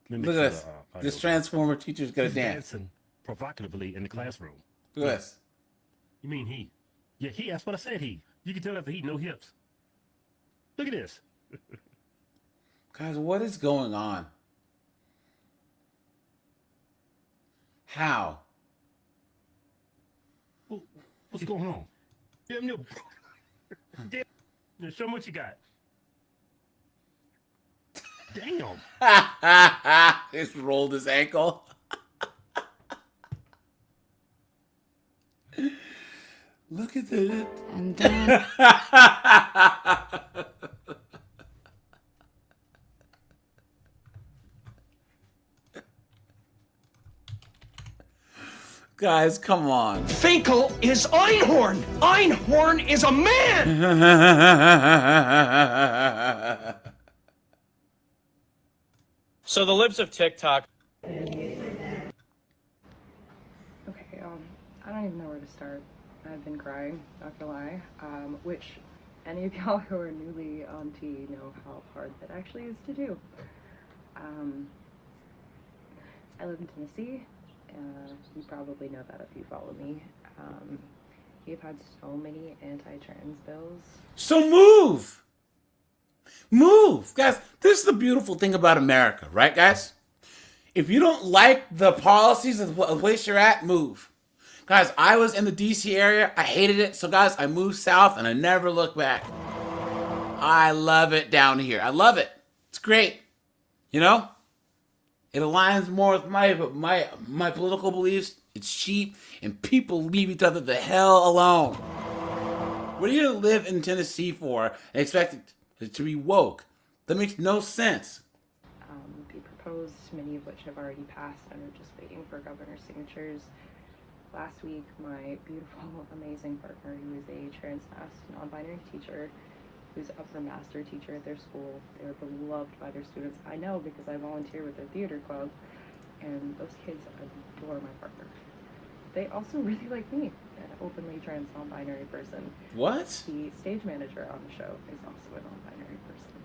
Look at this. This Transformer teacher's gonna dance. Dancing provocatively in the classroom. Look at this. You mean he? Yeah, he. That's what I said. He. You can tell after he no hips. Look at this. Guys, what is going on? How? What's going on? Damn, no. Damn. Show me what you got. Damn. Just rolled his ankle. Look at that. And Guys, come on. Finkel is Einhorn. Einhorn is a man. So the libs of TikTok. Okay, I don't even know where to start. I've been crying, not gonna lie. Which any of y'all who are newly on T know how hard that actually is to do. I live in Tennessee. You probably know that if you follow me. We've had so many anti-trans bills. So move! Move. Guys, this is the beautiful thing about America, right, guys? If you don't like the policies of the place you're at, move. Guys, I was in the DC area. I hated it. So, guys, I moved south and I never looked back. I love it down here. I love it. It's great. You know? It aligns more with my political beliefs. It's cheap, and people leave each other the hell alone. What are you going to live in Tennessee for and expect it to be woke? That makes no sense. Be proposed, many of which have already passed and are just waiting for governor's signatures. Last week, my beautiful, amazing partner, who is a trans non-binary teacher, who's upper master teacher at their school. They're beloved by their students. I know because I volunteer with their theater club, and those kids adore my partner. They also really like me, an openly trans non-binary person. What? The stage manager on the show is also a non-binary person.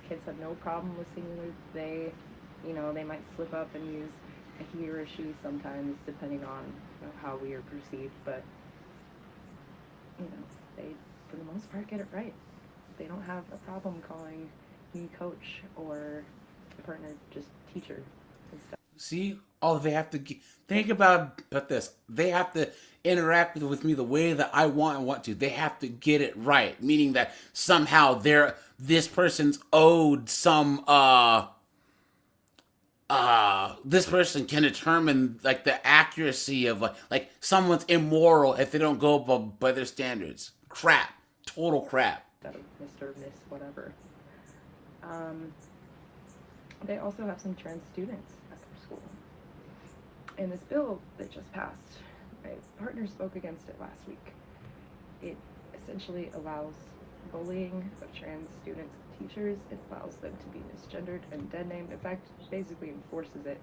Kids have no problem with singing with they, they might slip up and use a he or a she sometimes, depending on how we are perceived, but they, for the most part, get it right. They don't have a problem calling me coach or the partner just teacher and stuff. See? Oh, they have to think about this. They have to interact with me the way that I want to. They have to get it right, meaning that somehow this person's owed some this person can determine like the accuracy of like someone's immoral if they don't go by their standards. Crap. Total crap. Mr. Miss whatever. They also have some trans students at their school. In this bill that just passed, my partner spoke against it last week. It essentially allows bullying of trans students and teachers. It allows them to be misgendered and dead named. In fact, basically enforces it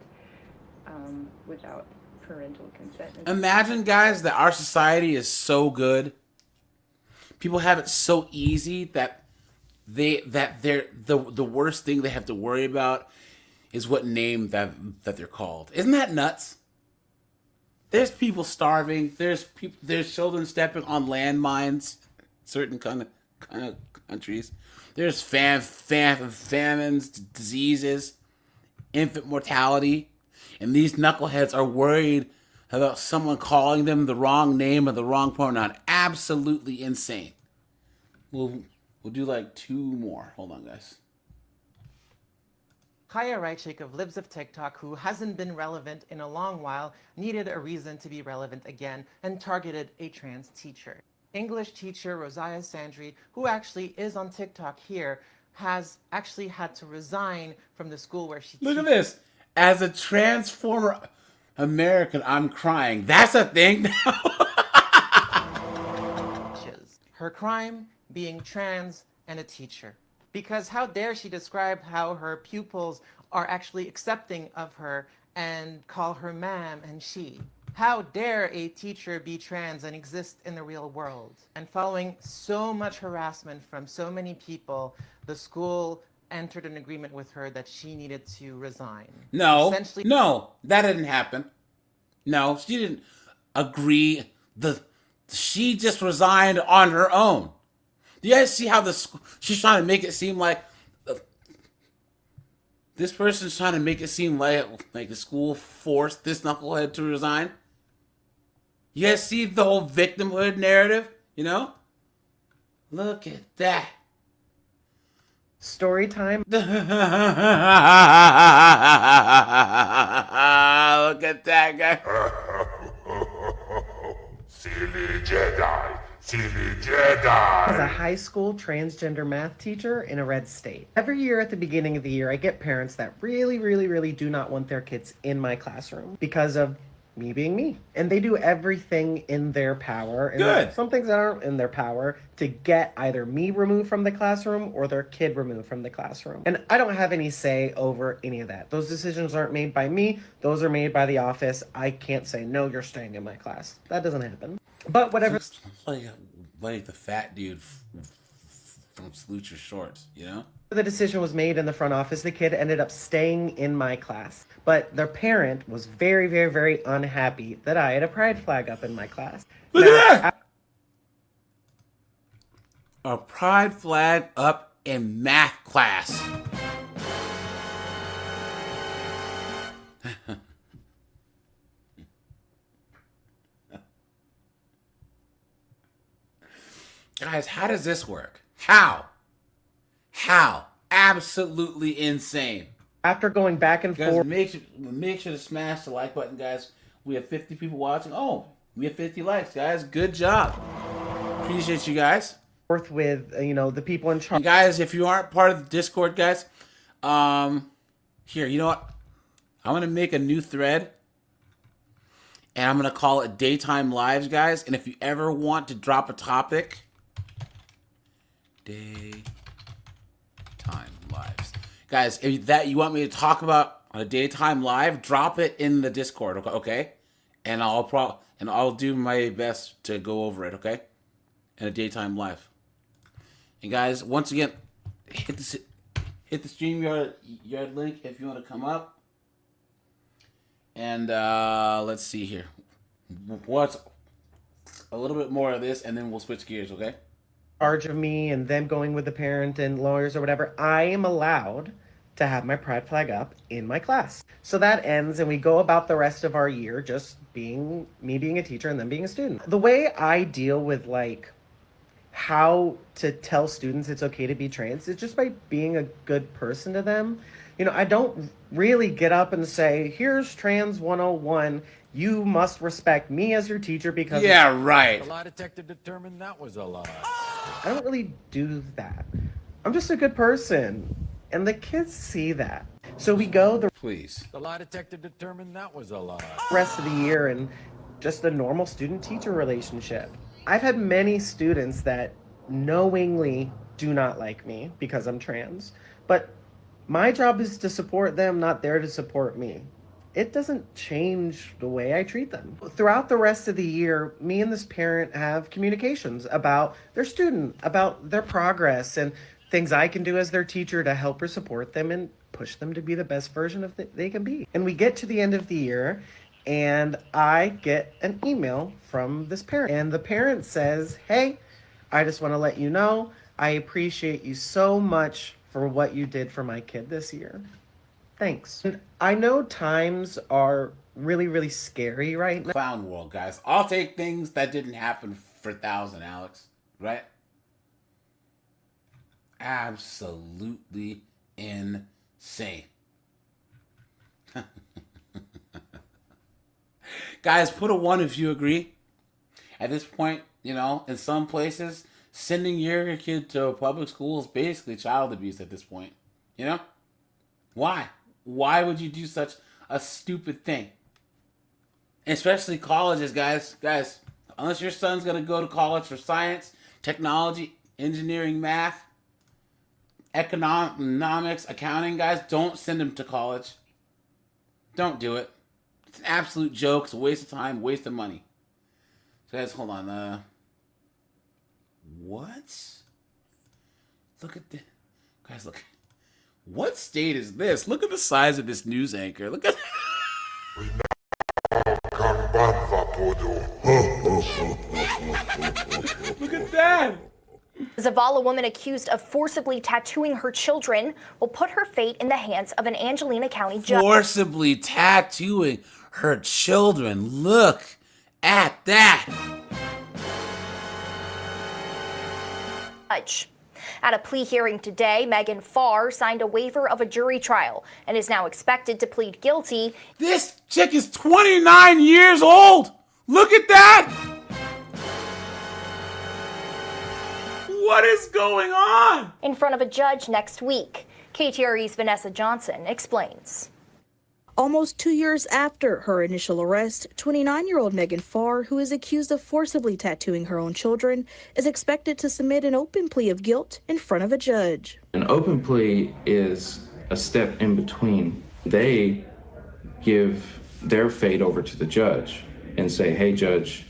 without parental consent. Imagine, guys, that our society is so good. People have it so easy that the worst thing they have to worry about is what name that they're called. Isn't that nuts? There's people starving. There's children stepping on landmines. Certain kind of countries. There's famines, diseases, infant mortality, and these knuckleheads are worried about someone calling them the wrong name or the wrong pronoun. Absolutely insane. We'll do like 2 more. Hold on, guys. Kaya Reichik of Libs of TikTok, who hasn't been relevant in a long while, needed a reason to be relevant again and targeted a trans teacher. English teacher Rosiah Sandry, who actually is on TikTok here, has actually had to resign from the school where she Look at this. As a transformer American, I'm crying. That's a thing now. Her crime being trans and a teacher. Because how dare she describe how her pupils are actually accepting of her and call her ma'am and she. How dare a teacher be trans and exist in the real world? And following so much harassment from so many people, the school entered an agreement with her that she needed to resign. No, that didn't happen. No, she didn't agree. She just resigned on her own. Do you guys see how she's trying to make it seem like this person's trying to make it seem like the school forced this knucklehead to resign? You guys see the whole victimhood narrative? Look at that. Story time. Look at that guy. Silly Jedi. Silly Jedi. As a high school transgender math teacher in a red state. Every year at the beginning of the year, I get parents that really do not want their kids in my classroom because of me being me. And they do everything in their power. And Good. some things that aren't in their power to get either me removed from the classroom or their kid removed from the classroom. And I don't have any say over any of that. Those decisions aren't made by me. Those are made by the office. I can't say, no, you're staying in my class. That doesn't happen. But whatever. It's like the fat dude from Salute Your Shorts, The decision was made in the front office. The kid ended up staying in my class. But their parent was very unhappy that I had a pride flag up in my class. Look at that! A pride flag up in math class. Guys, how does this work? How? Absolutely insane. After going back and Guys, forth. make sure to smash the like button, guys. We have 50 people watching. Oh, we have 50 likes, guys. Good job. Appreciate you guys. With the people in charge. And guys, if you aren't part of the Discord, guys, here, you know what? I'm gonna make a new thread, and I'm gonna call it Daytime Lives, guys. And if you ever want to drop a topic, Daytime Lives, guys, if that you want me to talk about on a Daytime Live, drop it in the Discord, okay? And I'll do my best to go over it, okay? In a Daytime Live. And guys, once again, hit the StreamYard link if you want to come up. And let's see here. What's a little bit more of this, and then we'll switch gears, okay? Charge of me and them going with the parent and lawyers or whatever, I am allowed to have my pride flag up in my class. So that ends, and we go about the rest of our year just being a teacher and them being a student. The way I deal with how to tell students it's okay to be trans is just by being a good person to them. I don't really get up and say, here's trans 101. You must respect me as your teacher because... Yeah, right. The lie detector determined that was a lie. I don't really do that. I'm just a good person. And the kids see that. So we go the lie detector determined that was a lie. rest of the year in just a normal student-teacher relationship. I've had many students that knowingly do not like me because I'm trans, but my job is to support them, not there to support me. It doesn't change the way I treat them. Throughout the rest of the year, me and this parent have communications about their student, about their progress, and things I can do as their teacher to help or support them and push them to be the best version of they can be. And we get to the end of the year, and I get an email from this parent. And the parent says, hey, I just want to let you know, I appreciate you so much for what you did for my kid this year. Thanks. And I know times are really, really scary right now. Clown world, guys. I'll take things that didn't happen for 1,000, Alex. Right? Absolutely insane. Guys, put a 1 if you agree. At this point, in some places, sending your kid to a public school is basically child abuse at this point. Why? Why would you do such a stupid thing? Especially colleges, guys. Guys, unless your son's going to go to college for science, technology, engineering, math, economics, accounting, guys, don't send him to college. Don't do it. It's an absolute joke. It's a waste of time, waste of money. So guys, hold on. What? Look at this. Guys, look. What state is this? Look at the size of this news anchor. Look at Look at that. Zavala woman accused of forcibly tattooing her children will put her fate in the hands of an Angelina County judge. Forcibly tattooing her children. Look at that. At a plea hearing today, Megan Farr signed a waiver of a jury trial and is now expected to plead guilty. This chick is 29 years old. Look at that. What is going on? In front of a judge next week. KTRE's Vanessa Johnson explains. Almost 2 years after her initial arrest, 29-year-old Megan Farr, who is accused of forcibly tattooing her own children, is expected to submit an open plea of guilt in front of a judge. An open plea is a step in between. They give their fate over to the judge and say, hey, judge,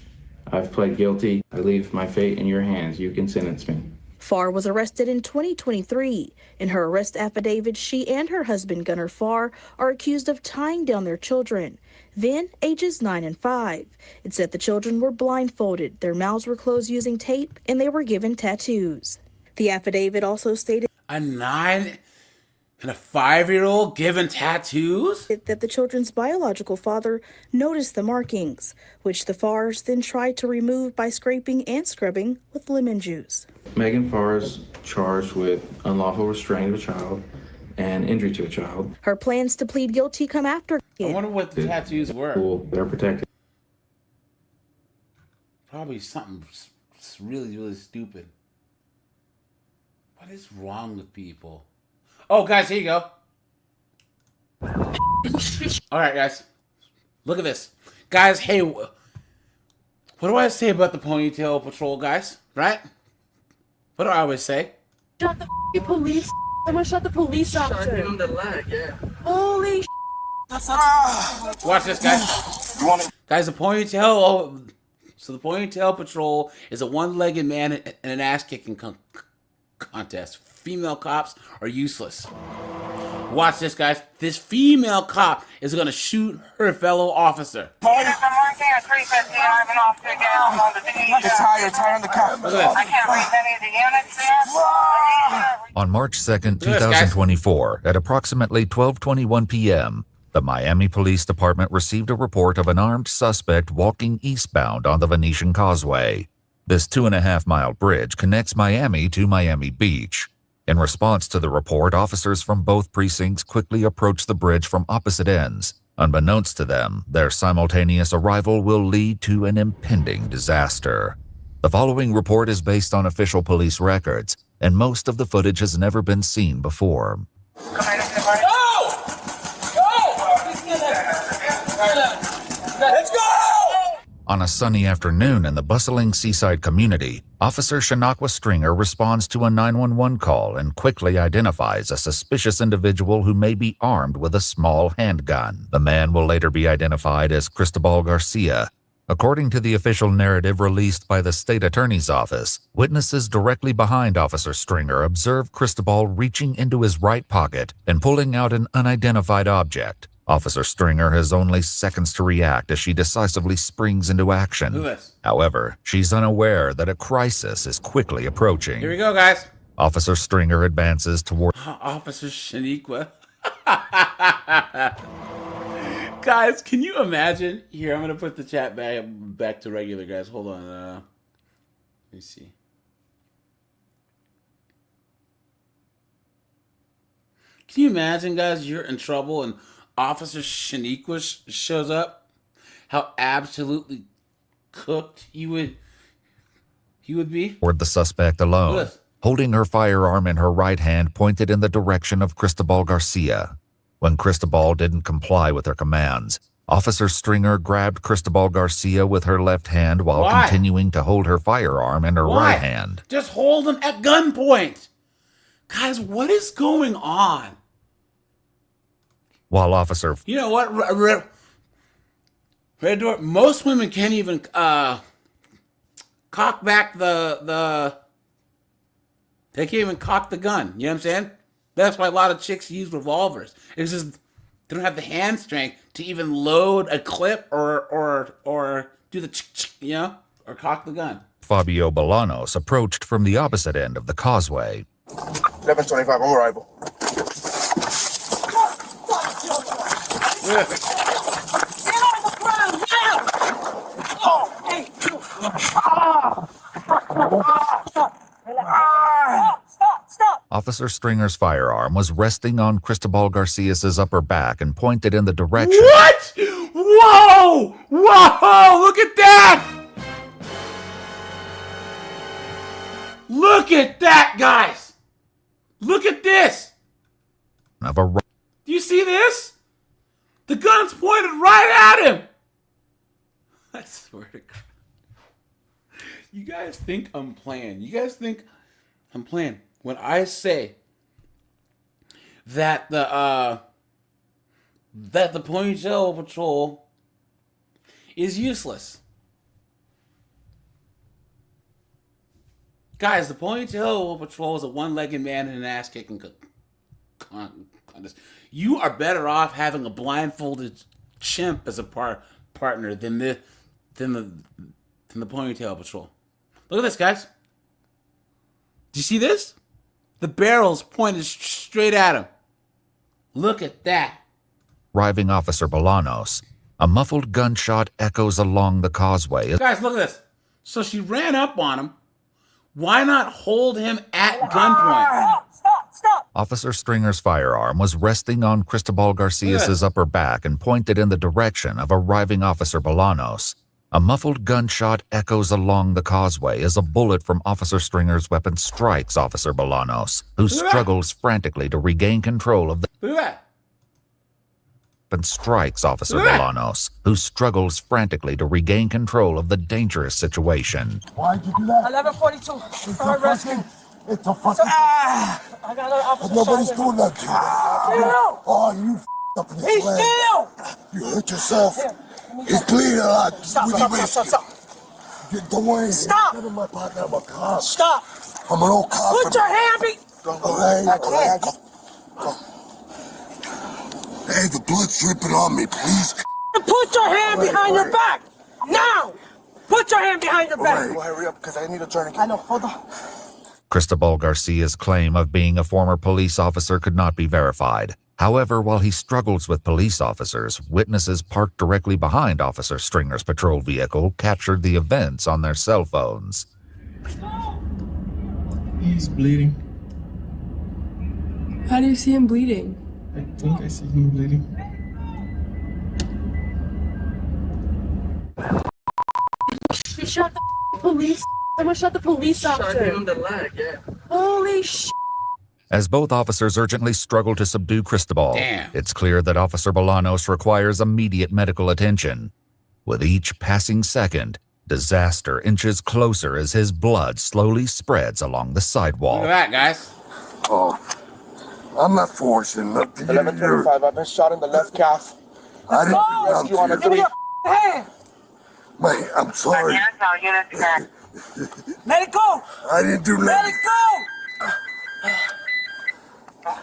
I've pled guilty. I leave my fate in your hands. You can sentence me. Farr was arrested in 2023. In her arrest affidavit, she and her husband, Gunnar Farr, are accused of tying down their children, then ages 9 and 5. It said the children were blindfolded, their mouths were closed using tape, and they were given tattoos. The affidavit also stated A 9 and a 5-year-old given tattoos? That the children's biological father noticed the markings, which the Farrs then tried to remove by scraping and scrubbing with lemon juice. Megan Farr is charged with unlawful restraint of a child and injury to a child. Her plans to plead guilty come after. I wonder what the tattoos were. They're protected. Probably something really, really stupid. What is wrong with people? Oh, guys, here you go. All right, guys. Look at this. Guys, hey, what do I say about the ponytail patrol, guys? Right? What do I always say? Shut the police. Someone shut the police officer. Shot him on the leg, yeah. Holy Watch this, guys. Guys, the ponytail... Oh, so the ponytail patrol is a one-legged man in an ass-kicking contest. Female cops are useless. Watch this, guys. This female cop is going to shoot her fellow officer. It's higher on the cop. Look at I can't read any of the units there. On March 2nd, 2024, at approximately 12:21 p.m., the Miami Police Department received a report of an armed suspect walking eastbound on the Venetian Causeway. This 2.5-mile bridge connects Miami to Miami Beach. In response to the report, officers from both precincts quickly approached the bridge from opposite ends. Unbeknownst to them, their simultaneous arrival will lead to an impending disaster. The following report is based on official police records, and most of the footage has never been seen before. Let's go! On a sunny afternoon in the bustling seaside community, Officer Shanakwa Stringer responds to a 911 call and quickly identifies a suspicious individual who may be armed with a small handgun. The man will later be identified as Cristobal Garcia. According to the official narrative released by the state attorney's office, witnesses directly behind Officer Stringer observed Cristobal reaching into his right pocket and pulling out an unidentified object. Officer Stringer has only seconds to react as she decisively springs into action. Look at this. However, she's unaware that a crisis is quickly approaching. Here we go, guys. Officer Stringer advances toward... Officer Shaniqua. Guys, can you imagine? Here, I'm going to put the chat back to regular, guys. Hold on. Let me see. Can you imagine, guys, you're in trouble and Officer Shaniqua shows up? How absolutely cooked you would be? Toward the suspect alone, holding her firearm in her right hand pointed in the direction of Cristobal Garcia. When Cristobal didn't comply with her commands, Officer Stringer grabbed Cristobal Garcia with her left hand while continuing to hold her firearm in her right hand. Just hold him at gunpoint. Guys, what is going on? While Officer... You know what? Red Door, most women can't even cock back the... They can't even cock the gun. You know what I'm saying? That's why a lot of chicks use revolvers. It's just they don't have the hand strength to even load a clip or do the you know, or cock the gun. Fabio Bolanos approached from the opposite end of the causeway. 11:25 on arrival. Officer Stringer's firearm was resting on Cristobal Garcia's upper back and pointed in the direction... What? Whoa! Whoa! Look at that! Look at that, guys! Look at this! Of a... Do you see this? The gun's pointed right at him! I swear to God. You guys think I'm playing. You guys think I'm playing. When I say that the ponytail patrol is useless. Guys, the ponytail patrol is a one-legged man in an ass-kicking contest. You are better off having a blindfolded chimp as a partner than the ponytail patrol. Look at this, guys. Do you see this? The barrel's pointed straight at him. Look at that. Arriving Officer Bolanos, a muffled gunshot echoes along the causeway. Guys, look at this. So she ran up on him. Why not hold him at gunpoint? Stop! Officer Stringer's firearm was resting on Cristobal Garcias's upper back and pointed in the direction of arriving Officer Bolanos. A muffled gunshot echoes along the causeway as a bullet from Officer Stringer's weapon strikes Officer Bolanos, who struggles frantically to regain control of the Look at that. and strikes Officer Bolanos, who struggles frantically to regain control of the dangerous situation. Why'd you do that? 1142. It's a fucking... It's a fucking... I got another officer. Nobody's doing that to you. Oh, you f***ed up in his leg. You hurt yourself. He's bleeding a lot. Stop. Don't worry. Stop. Never my partner. I'm a cop. Stop. I'm an old cop. Put your hand be... Hey, the blood's dripping on me, please. Put your hand behind your back. Now. Put your hand behind your back. Well, hurry up, because I need a tourniquet. I know. Hold on. Cristobal Garcia's claim of being a former police officer could not be verified. However, while he struggles with police officers, witnesses parked directly behind Officer Stringer's patrol vehicle captured the events on their cell phones. He's bleeding. How do you see him bleeding? I think I see him bleeding. He shot the police. Someone shot the police officer. Shot him in the leg, yeah. Holy shit. As both officers urgently struggle to subdue Cristobal, Damn. it's clear that Officer Bolanos requires immediate medical attention. With each passing second, disaster inches closer as his blood slowly spreads along the sidewalk. Look at that, guys. Oh, I'm not forcing nothing. 11:25. I've been shot in the left calf. I didn't do Rescue on a nothing. 3. Man, I'm sorry. Let it go. I didn't do Let nothing. it go.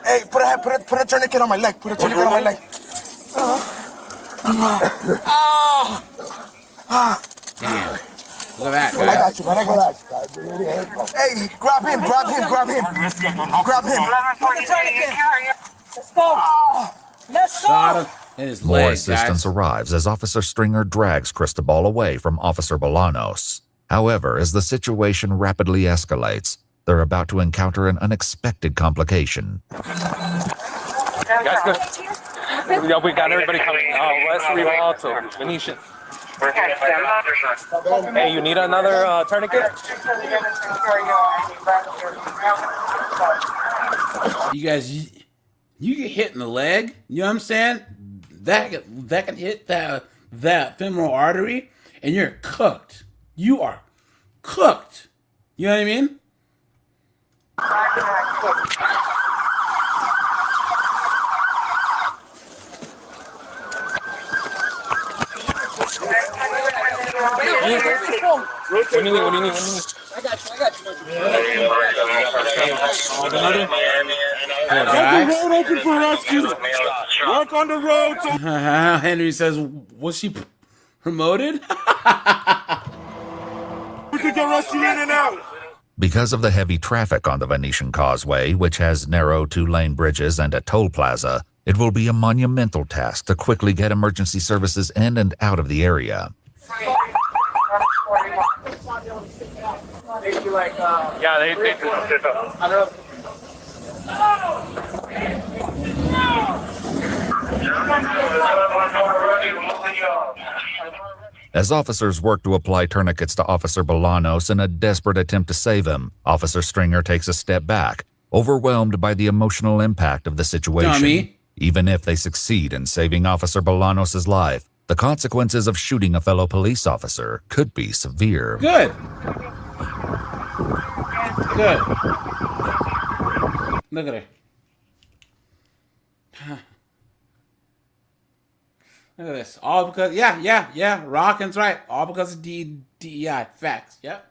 Hey, put a tourniquet on my leg. Put a tourniquet on my leg. Damn. Look at that, I guys. got you, man. I got you. Hey, grab him. Grab him. Grab him. Grab him. Let's go. Let's Shot go. him in his More leg, assistance guys. arrives as Officer Stringer drags Cristobal away from Officer Bolanos. However, as the situation rapidly escalates, they're about to encounter an unexpected complication. Guys, good. Yeah, we got everybody coming. West Rialto, Venetian. Hey, you need another tourniquet? You guys, you get hit in the leg. You know what I'm saying? That can hit that femoral artery, and you're cooked. You are cooked. You know what I mean? What do you need? I got you. Get the road open for rescue. Work on the road. Henry says, was she promoted? We can get rescue in and out. Because of the heavy traffic on the Venetian Causeway, which has narrow 2-lane bridges and a toll plaza, it will be a monumental task to quickly get emergency services in and out of the area. Yeah, they I don't know. As officers work to apply tourniquets to Officer Bolanos in a desperate attempt to save him, Officer Stringer takes a step back, overwhelmed by the emotional impact of the situation. Dummy. Even if they succeed in saving Officer Bolanos' life, the consequences of shooting a fellow police officer could be severe. Good. Good. Look at her. Look at this. All because, yeah. Rockin's right. All because of DEI. Facts. Yep.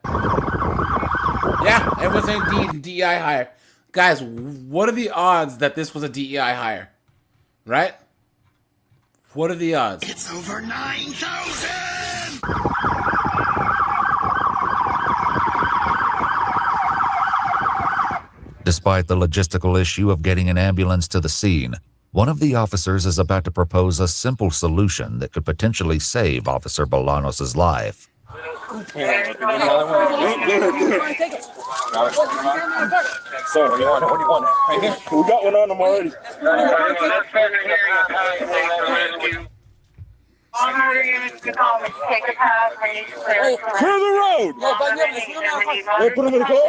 Yeah, everyone's saying DEI hire. Guys, what are the odds that this was a DEI hire? Right? What are the odds? It's over 9,000! Despite the logistical issue of getting an ambulance to the scene, one of the officers is about to propose a simple solution that could potentially save Officer Bolanos' life. So, what do you want? Right here? We got one on them already. Clear the road! Hey, put him in the car.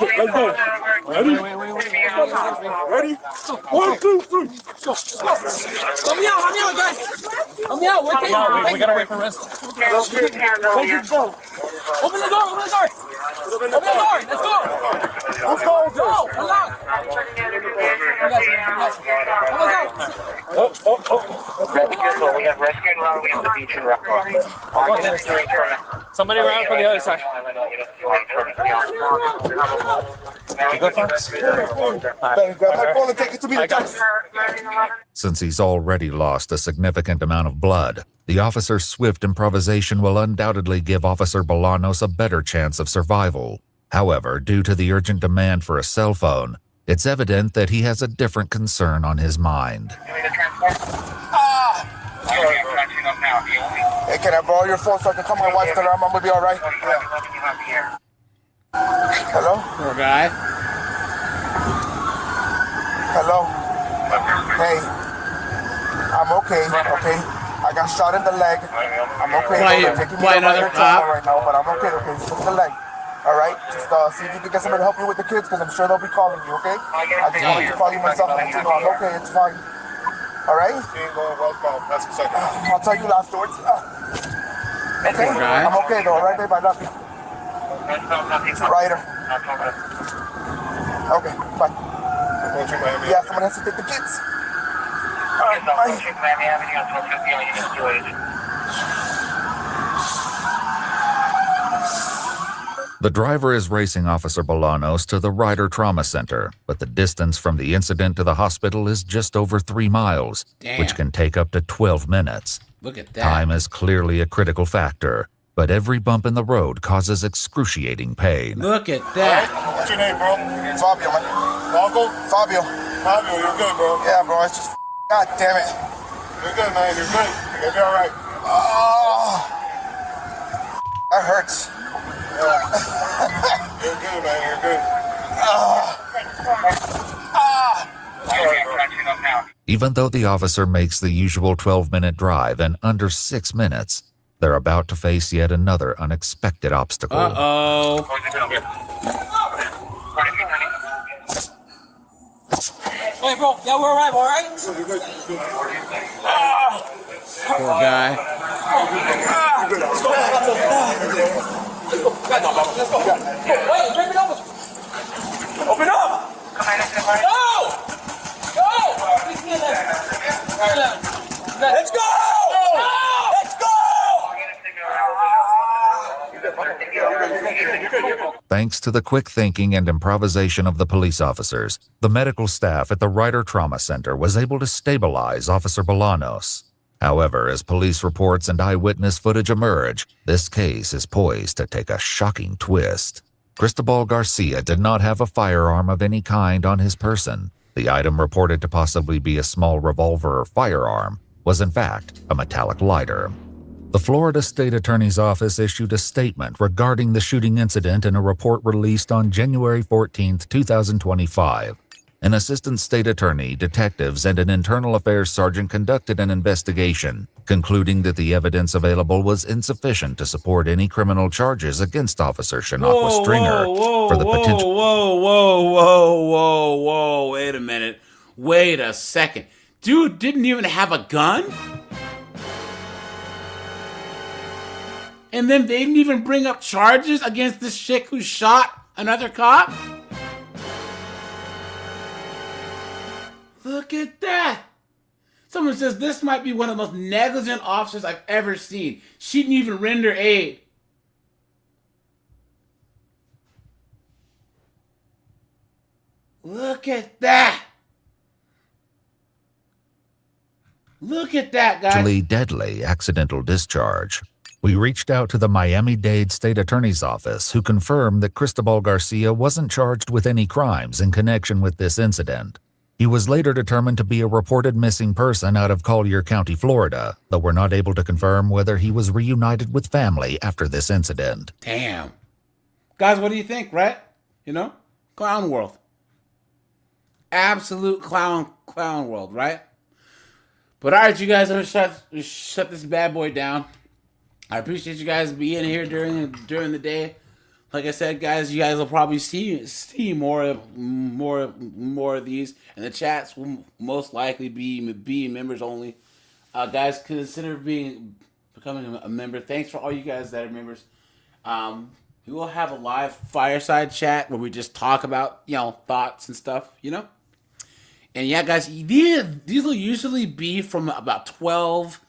Let's go. Ready? Ready? 1, 2, 3. Go. Let me out, guys. Let me out. We gotta wait for rest. Let's go. Open the door. Open the door. Let's go. Let's go. Unlock. We have rescue and run. We have the beach and rock. Somebody around from the other side. Since he's already lost a significant amount of blood, the officer's swift improvisation will undoubtedly give Officer Bolanos a better chance of survival. However, due to the urgent demand for a cell phone, it's evident that he has a different concern on his mind. Hey, can I borrow your phone so I can call my wife? Tell her I'm gonna be all right. Hello? Poor guy. Hello? Hey. I'm okay, okay? I got shot in the leg. I'm okay. Why another cop? Right now, but I'm okay, Just the leg. All right? Just see if you can get somebody to help you with the kids, because I'm sure they'll be calling you, okay? I just wanted to call you myself and let you know I'm okay. It's fine. All right? I'll tell you afterwards. Okay? I'm okay, though. All right, babe? I love you. Ryder. Okay, bye. Yeah, someone has to take the kids. All right, bye. The driver is racing Officer Bolanos to the Ryder Trauma Center, but the distance from the incident to the hospital is just over 3 miles, which can take up to 12 minutes. Look at that. Time is clearly a critical factor, but every bump in the road causes excruciating pain. Look at that. What's your name, bro? Fabio, man. Uncle? Fabio. Fabio, you're good, bro. Yeah, bro. It's just God damn it. You're good, man. You're good. You'll be all right. Oh, that hurts. Yeah. You're good, man. You're good. Even though the officer makes the usual 12-minute drive in under 6 minutes, they're about to face yet another unexpected obstacle. Uh-oh. Hey, bro. Yeah, we're all right? Poor guy. Let's go. Wait, rip it open. Open up. Go. Please get there. Let's go. Thanks to the quick thinking and improvisation of the police officers, the medical staff at the Ryder Trauma Center was able to stabilize Officer Bolanos. However, as police reports and eyewitness footage emerge, this case is poised to take a shocking twist. Cristobal Garcia did not have a firearm of any kind on his person. The item reported to possibly be a small revolver or firearm was in fact a metallic lighter. The Florida State Attorney's Office issued a statement regarding the shooting incident in a report released on January 14, 2025. An assistant state attorney, detectives, and an internal affairs sergeant conducted an investigation, concluding that the evidence available was insufficient to support any criminal charges against Officer Shanakwa Stringer for the potential. Whoa. Wait a minute. Wait a second. Dude didn't even have a gun? And then they didn't even bring up charges against this chick who shot another cop? Look at that. Someone says this might be one of the most negligent officers I've ever seen. She didn't even render aid. Look at that. Look at that, guys. Deadly accidental discharge. We reached out to the Miami-Dade State Attorney's Office, who confirmed that Cristobal Garcia wasn't charged with any crimes in connection with this incident. He was later determined to be a reported missing person out of Collier County, Florida, though we're not able to confirm whether he was reunited with family after this incident. Damn. Guys, what do you think, right? You know? Clown world. Absolute clown world, right? But all right, you guys, I'm gonna shut this bad boy down. I appreciate you guys being here during the day. Like I said, guys, you guys will probably see more of these, and the chats will most likely be members only. Guys, consider becoming a member. Thanks for all you guys that are members. We will have a live fireside chat where we just talk about thoughts and stuff, And yeah, guys, these will usually be from about 12.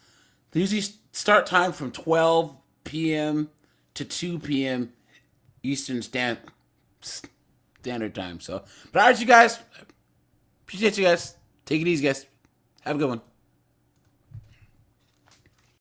They usually start time from 12 p.m. to 2 p.m. Eastern Standard Time. So, but all right, you guys. Appreciate you guys. Take it easy, guys. Have a good one.